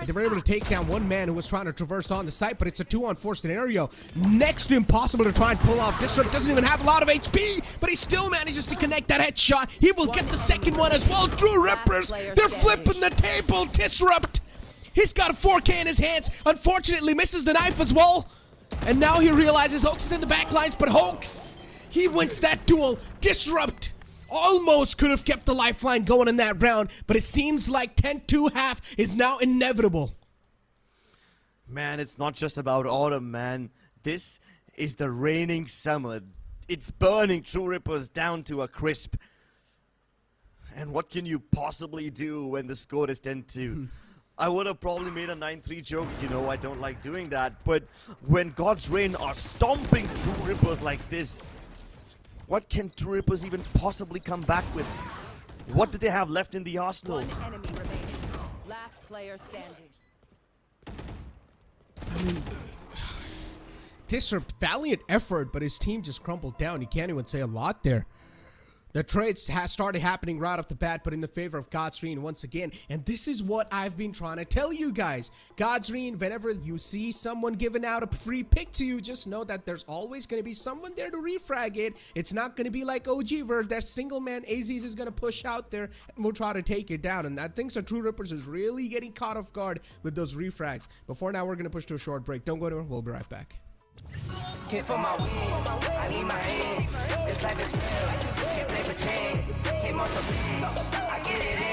They were able to take down one man who was trying to traverse on the site, but it's a 2-on-4 scenario. Next to impossible to try and pull off. Disrupt doesn't even have a lot of HP, but he still manages to connect that headshot. He will get the second one as well. True Rippers, they're flipping the table. Disrupt, he's got a 4K in his hands. Unfortunately, misses the knife as well. And now he realizes Hoax is in the back lines, but Hoax, he wins that duel. Disrupt almost could have kept the lifeline going in that round, but it seems like 10-2 half is now inevitable. Man, it's not just about autumn, man. This is the reigning summer. It's burning True Rippers down to a crisp. And what can you possibly do when the score is 10-2? I would have probably made a 9-3 joke, you know, I don't like doing that. But when God's Reign are stomping True Rippers like this, what can True Rippers even possibly come back with? What do they have left in the arsenal? One enemy remaining. Last player standing. I mean, Disrupt, valiant effort, but his team just crumbled down. You can't even say a lot there. The trades has started happening right off the bat, but in the favor of God's Reign once again. And this is what I've been trying to tell you guys. God's Reign, whenever you see someone giving out a free pick to you, just know that there's always going to be someone there to refrag it. It's not going to be like OG where that single man Aziz is going to push out there and we'll try to take it down. And I think so True Rippers is really getting caught off guard with those refrags. Before now, we're going to push to a short break. Don't go anywhere. We'll be right back. Hit for my wins, I need my hands. This life is real, can't play pretend. Came off the bench, I get it in.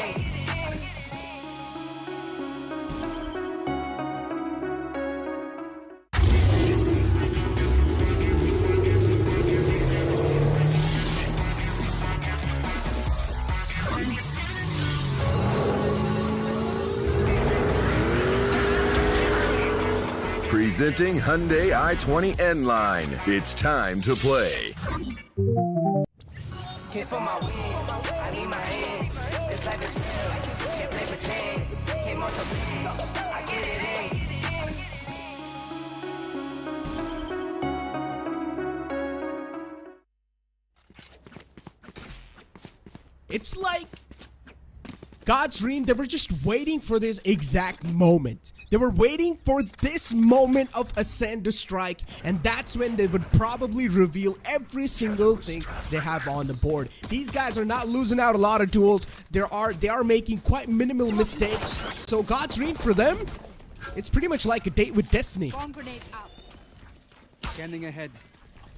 Presenting Hyundai i20 N-Line. It's time to play. Hit for my wins, I need my hands. This life is real, can't play pretend. Came off the bench, I get it in. It's like God's Reign, they were just waiting for this exact moment. They were waiting for this moment of Ascent to strike, and that's when they would probably reveal every single thing they have on the board. These guys are not losing out a lot of duels. They are making quite minimal mistakes. So God's Reign for them, it's pretty much like a date with Destiny. Bomb grenade out. Scanning ahead.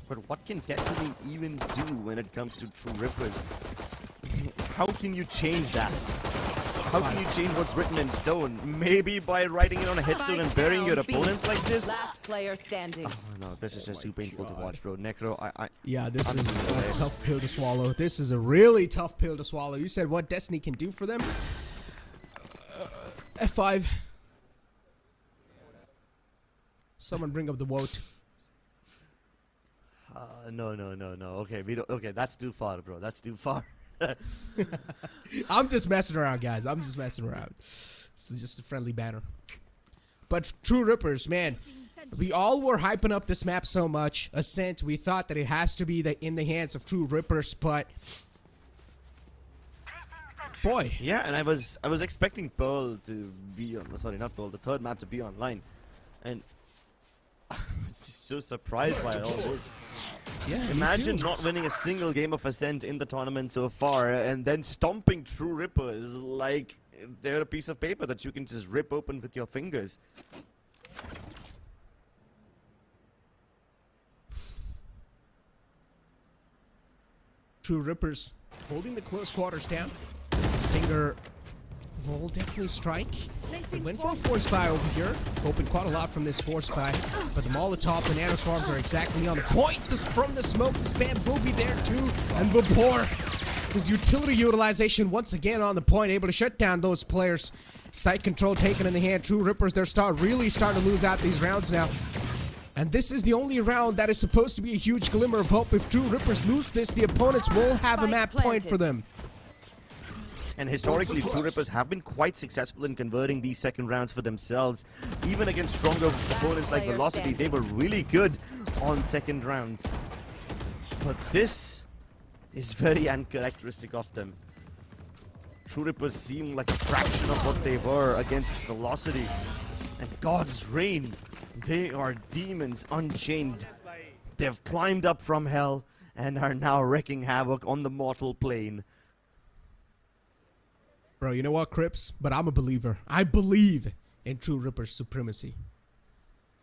But what can Destiny even do when it comes to True Rippers? How can you change that? How can you change what's written in stone? Maybe by writing it on a headstone and burying your opponents like this? Last player standing. Oh no, this is just too painful to watch, bro. Necro, Yeah, this is a tough pill to swallow. This is a really tough pill to swallow. You said what Destiny can do for them? F5. Someone bring up the vote. No. Okay, we don't. Okay, that's too far, bro. That's too far. I'm just messing around, guys. I'm just messing around. This is just a friendly banner. But True Rippers, man, we all were hyping up this map so much. Ascent, we thought that it has to be in the hands of True Rippers, but boy. Yeah, and I was expecting Pearl to be on. Sorry, not Pearl. The third map to be online, and I was so surprised by all this. Yeah, imagine not winning a single game of Ascent in the tournament so far, and then stomping True Rippers like they're a piece of paper that you can just rip open with your fingers. True Rippers holding the close quarters down. Stinger will definitely strike. They went for a force buy over here, hoping quite a lot from this force buy, but the Molotov and Nano Swarms are exactly on the point. From the smoke, the spam will be there too, and Vapor, his utility utilization once again on the point, able to shut down those players. Site control taken in the hand. True Rippers, they're really starting to lose out these rounds now. And this is the only round that is supposed to be a huge glimmer of hope. If True Rippers lose this, the opponents will have a map point for them. And historically, True Rippers have been quite successful in converting these second rounds for themselves. Even against stronger opponents like Velocity, they were really good on second rounds. But this is very uncharacteristic of them. True Rippers seem like a fraction of what they were against Velocity. And God's Reign, they are demons unchained. They've climbed up from hell and are now wreaking havoc on the mortal plane. Bro, you know what, Crips? But I'm a believer. I believe in True Ripper's supremacy.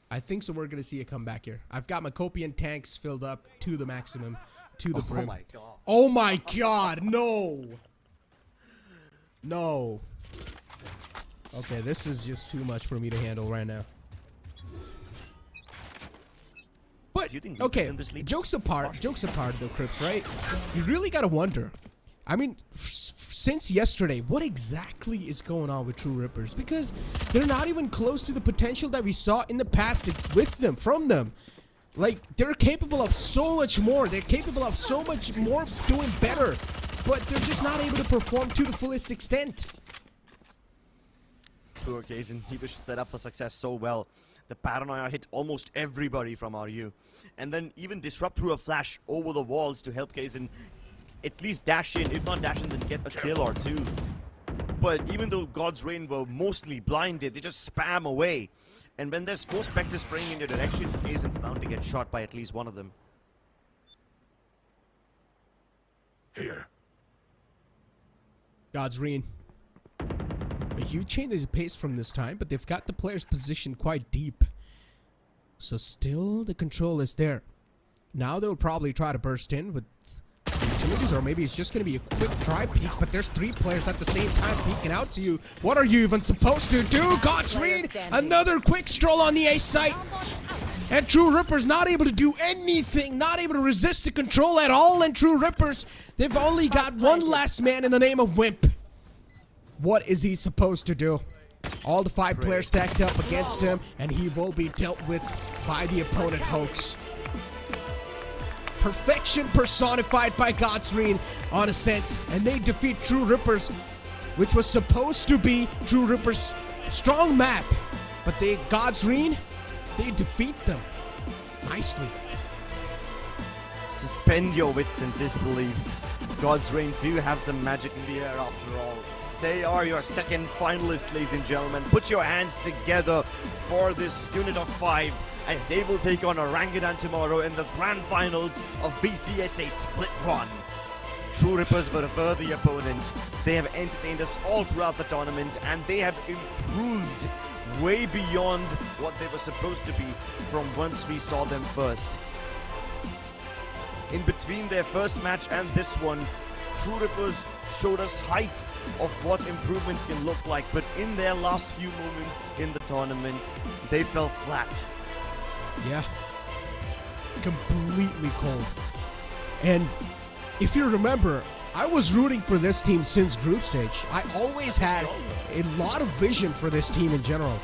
I think so we're going to see a comeback here. I've got my Copian tanks filled up to the maximum, to the brim. Oh my god. Oh my god, no! No. Okay, this is just too much for me to handle right now. But, Do you think we okay, can this lead? jokes apart though, Crips, right? You really gotta wonder. I mean, since yesterday, what exactly is going on with True Rippers? Because they're not even close to the potential that we saw in the past with them, from them. Like, they're capable of so much more. They're capable of so much more doing better. But they're just not able to perform to the fullest extent. Poor Kaizen, he was set up for success so well. The Paranoia hit almost everybody from RU. And then even disrupt through a flash over the walls to help Kaizen at least dash in, if not dash in, then get a kill or two. But even though God's Reign were mostly blinded, they just spam away. And when there's 4 Spectres spraying in your direction, Kaizen's bound to get shot by at least one of them. Here. God's Reign. A huge change in pace from this time, but they've got the players positioned quite deep. So still the control is there. Now they'll probably try to burst in with utilities, or maybe it's just going to be a quick try peek, but there's 3 players at the same time peeking out to you. What are you even supposed to do? God's Reign, another quick stroll on the A site. And True Rippers not able to do anything, not able to resist the control at all. And True Rippers, they've only got one last man in the name of Wimp. What is he supposed to do? All the 5 players stacked up against him, and he will be dealt with by the opponent Hoax. Perfection personified by God's Reign on Ascent, and they defeat True Rippers, which was supposed to be True Rippers' strong map. But God's Reign, they defeat them nicely. Suspend your wits and disbelief. God's Reign do have some magic in the air after all. They are your second finalists, ladies and gentlemen. Put your hands together for this unit of 5 as they will take on Orangutan tomorrow in the grand finals of BCSA Split 1. True Rippers were a worthy opponent. They have entertained us all throughout the tournament, and they have improved way beyond what they were supposed to be from once we saw them first. In between their first match and this one, True Rippers showed us heights of what improvement can look like, but in their last few moments in the tournament, they fell flat. Yeah. Completely cold. And if you remember, I was rooting for this team since group stage. I always had a lot of vision for this team in general.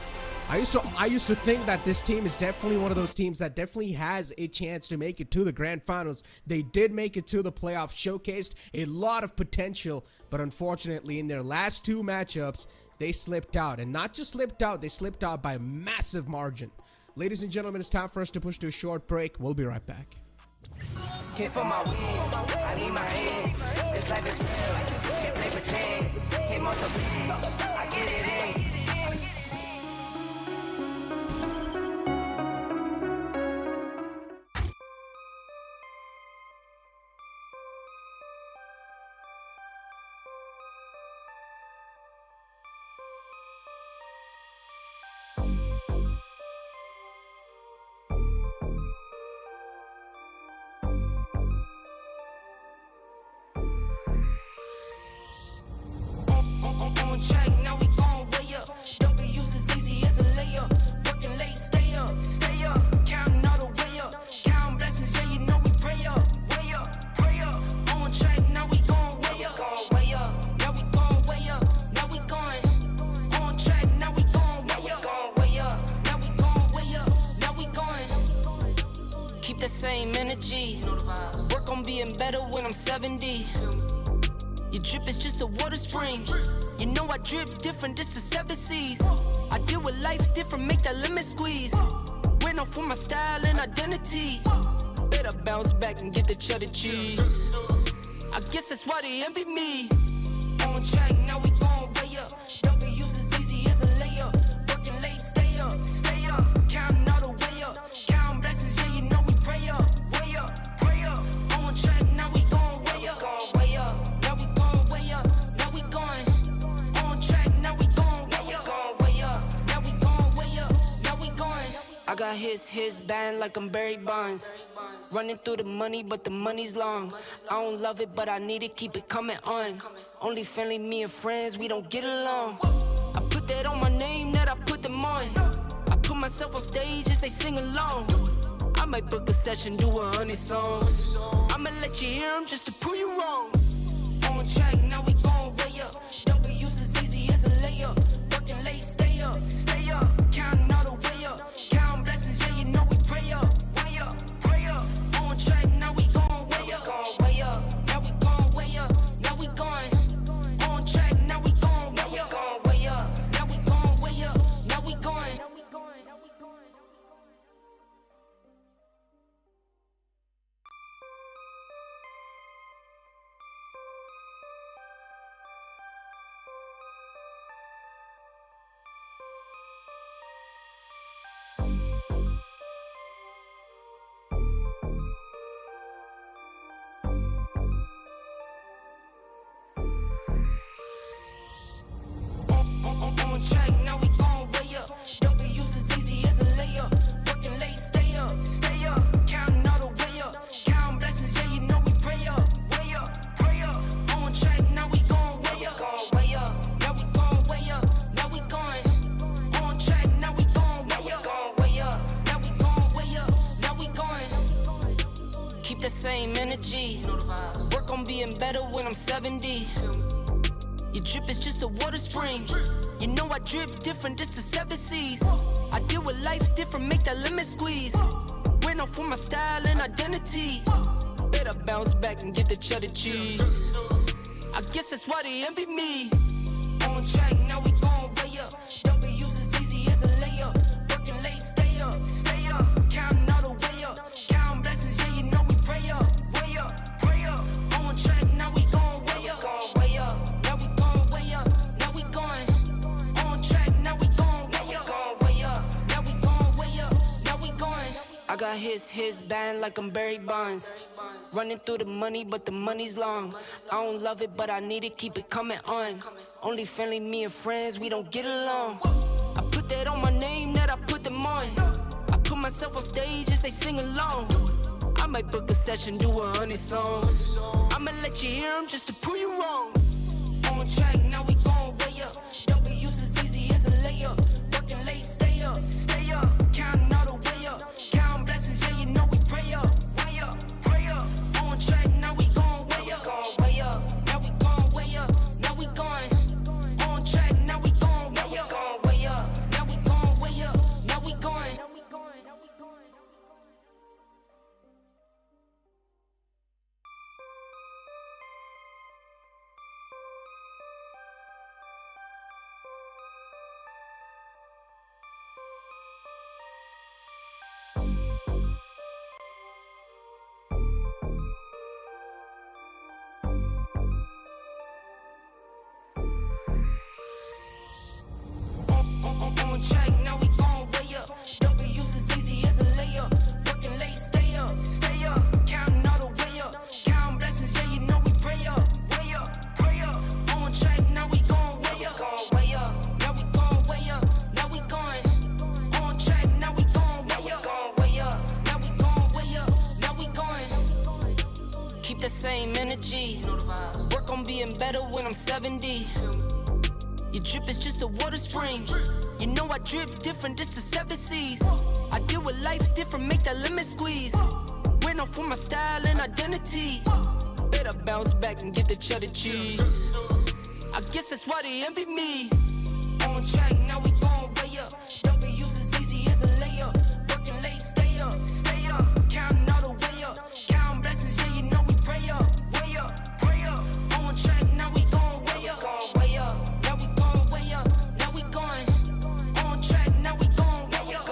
I used to think that this team is definitely one of those teams that definitely has a chance to make it to the grand finals. They did make it to the playoffs, showcased a lot of potential, but unfortunately in their last 2 matchups, they slipped out. And not just slipped out, they slipped out by a massive margin. Ladies and gentlemen, it's time for us to push to a short break. We'll be right back. Can't feel my wings, I need my hands. This life is real, can't play pretend. Came off the bench, I get it in. On track, now we gon' way up. W's as easy as a layup. Working late, stay up, stay up. Counting all the way up. Counting blessings, yeah, you know we pray up, way up, pray up. On track, now we gon' way up, way up. Now we gon' way up, now we going. On track, now we gon' way up, way up. Now we gon' way up, now we going. Keep the same energy. Work on being better when I'm 70. Your drip is just a water spring. You know I drip different, this the 7 seas. I deal with life different, make that lemon squeeze. We're known for my style and identity. Better bounce back and get the cheddar cheese. I guess that's why they envy me. On track, now we going way up. W's as easy as a layup. Working late, stay up. Counting all the way up. Counting blessings, yeah, you know we pray up. Way up, pray up. On track, now we going way up. Now we going way up. Now we going. On track, now we going way up. Now we going way up. Now we going. I got his band like I'm Barry Bonds. Running through the money, but the money's long. I don't love it, but I need it, keep it coming on. Only family, me and friends, we don't get along. I put that on my name, that I put them on. I put myself on stage as they sing along. I might book a session, do 100 songs. I'ma let you hear them just to prove you wrong. On track, now we going way up. W's as easy as a layup. Working late, stay up. Counting all the way up. Counting blessings, yeah, you know we pray up. Pray up. On track, now we going way up. Now we going way up. Now we going. On track, now we going way up. Now we going way up. Now we going. On track, now we going way up. W's as easy as a layup. Working late, stay up. Counting all the way up. Counting blessings, yeah, you know we pray up. Pray up. On track, now we going way up. Now we going way up. Now we going. On track, now we going way up. Now we going way up. Now we going. Keep the same energy. Work on being better when I'm 70. Your drip is just a water spring. You know I drip different, this the 7 seas. I deal with life different, make that lemon squeeze. Went off for my style and identity. Better bounce back and get the cheddar cheese. I guess that's why they envy me. On track, now we going way up. W's as easy as a layup. Working late, stay up. Counting all the way up. Counting blessings, yeah, you know we pray up. Pray up. On track, now we going way up. Now we going way up. Now we going. On track, now we going way up. Now we going way up. Now we going. I got his band like I'm Barry Bonds. Running through the money, but the money's long. I don't love it, but I need it, keep it coming on. Only family, me and friends, we don't get along. I put that on my name, that I put them on. I put myself on stage as they sing along. I might book a session, do 100 songs. I'ma let you hear them just to prove you wrong. On track, now we going way up. W's as easy as a layup. Working late, stay up. Counting all the way up. Counting blessings, yeah, you know we pray up. Pray up. On track, now we going way up. Now we going way up. Now we going. On track, now we going way up. Now we going way up. Now we going. On track, now we going way up. W's as easy as a layup. Working late, stay up. Counting all the way up. Counting blessings, yeah, you know we pray up. Pray up. On track, now we going way up. Now we going way up. Now we going. On track, now we going way up. Now we going way up. Now we going. Keep the same energy. Work on being better when I'm 70. Your drip is just a water spring. You know I drip different, this the 7 seas. I deal with life different, make that lemon squeeze. Went off for my style and identity. Better bounce back and get the cheddar cheese. I guess that's why they envy me. On track, now we going way up. W's as easy as a layup. Working late, stay up. Counting all the way up. Counting blessings, yeah, you know we pray up. Pray up. On track, now we going way up. Now we going way up. Now we going. On track, now we going way up.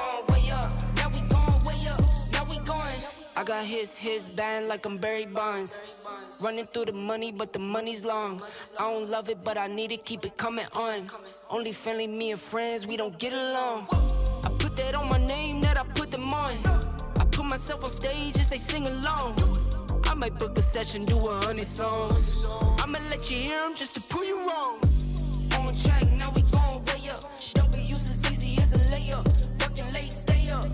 Now we going way up. Now we going. I got his band like I'm Barry Bonds. Running through the money, but the money's long. I don't love it, but I need it, keep it coming on. Only friendly, me and friends, we don't get along. I put that on my name, that I put them on. I put myself on stage and they sing along. I might book a session, do 100 songs. I'ma let you hear them just to prove you wrong. On track, now we going way up. W's as easy as a layup. Working late, stay up.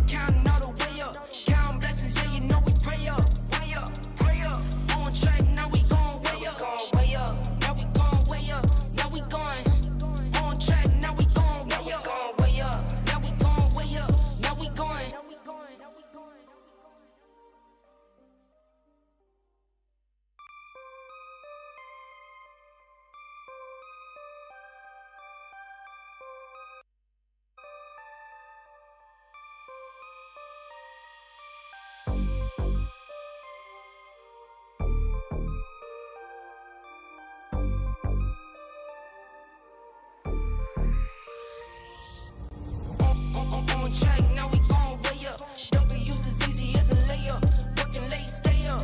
Counting all the way up. Counting blessings, yeah, you know we pray up. Pray up. On track, now we going way up. Now we going way up. Now we going. On track, now we going way up. Now we going way up. Now we going. On track, now we going way up. W's as easy as a layup. Working late, stay up.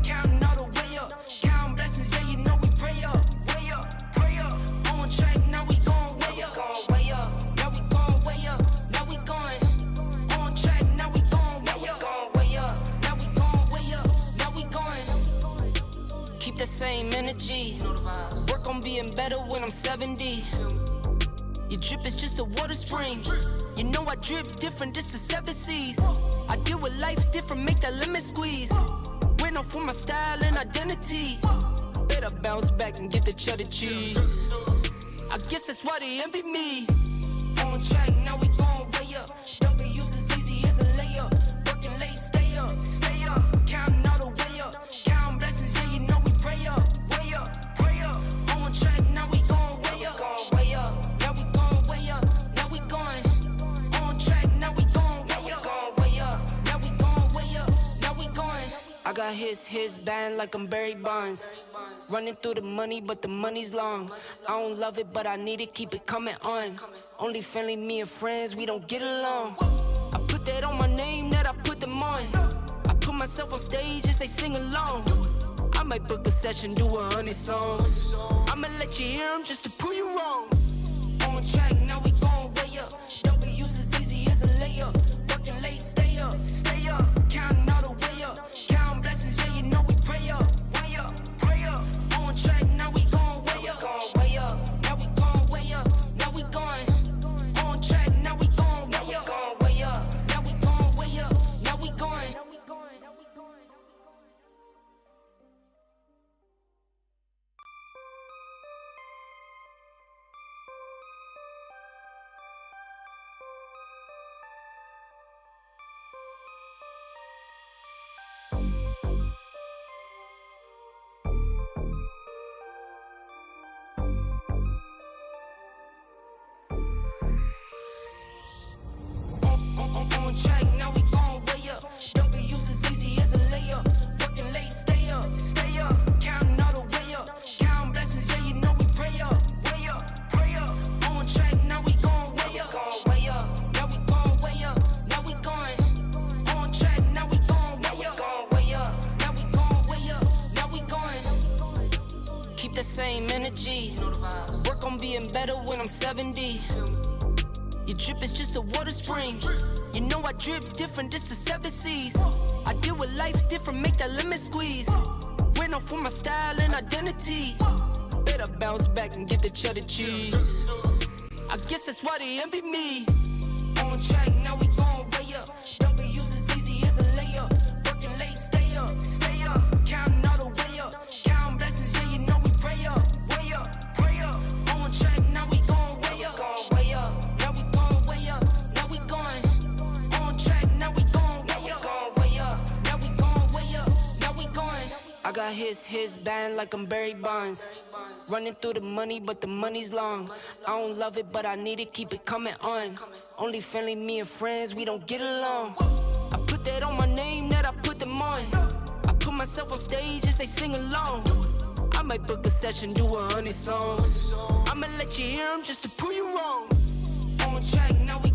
Counting all the way up. Counting blessings, yeah, you know we pray up. Pray up. On track, now we going way up. Now we going way up. Now we going. On track, now we going way up. Now we going way up. Now we going. Keep the same energy. Work on being better when I'm 70. Your drip is just a water spring. You know I drip different, just the 7 C's. I deal with life different, make that lemon squeeze. Went off for my style and identity. Better bounce back and get the cheddar cheese. I guess that's why they envy me. On track, now we going way up. W's as easy as a layup. Working late, stay up. Counting all the way up. Counting blessings, yeah, you know we pray up. Pray up. On track, now we going way up. Now we going way up. Now we going. On track, now we going way up. Now we going way up. Now we going. I got his band like I'm Barry Bonds. Running through the money, but the money's long. I don't love it, but I need it, keep it coming on. Only friendly, me and friends, we don't get along. I put that on my name, that I put them on. I put myself on stage and they sing along. I might book a session, do 100 songs. I'ma let you hear them just to prove you wrong. On track, now we going way up. W's as easy as a layup. Working late, stay up. Counting all the way up. Counting blessings, yeah, you know we pray up. Pray up. On track, now we going way up. Now we going way up. Now we going. On track, now we going way up. Now we going way up. Now we going. On track, now we going way up. W's as easy as a layup. Working late, stay up. Counting all the way up. Counting blessings, yeah, you know we pray up. Pray up. On track, now we going way up. Now we going way up. Now we going. On track, now we going way up. Now we going way up. Now we going. Keep the same energy. Work on being better when I'm 70. Your drip is just a water spring. You know I drip different, just the 7 C's. I deal with life different, make that lemon squeeze. Went off for my style and identity. Better bounce back and get the cheddar cheese. I guess that's why they envy me. On track, now we going way up. W's as easy as a layup. Working late, stay up. Counting all the way up. Counting blessings, yeah, you know we pray up. Pray up. On track, now we going way up. Now we going way up. Now we going. On track, now we going way up. Now we going way up. Now we going. I got his band like I'm Barry Bonds. Running through the money, but the money's long. I don't love it, but I need it, keep it coming on. Only friendly, me and friends, we don't get along. I put that on my name, that I put them on. I put myself on stage and they sing along. I might book a session, do 100 songs. I'ma let you hear them just to prove you wrong. On track, now we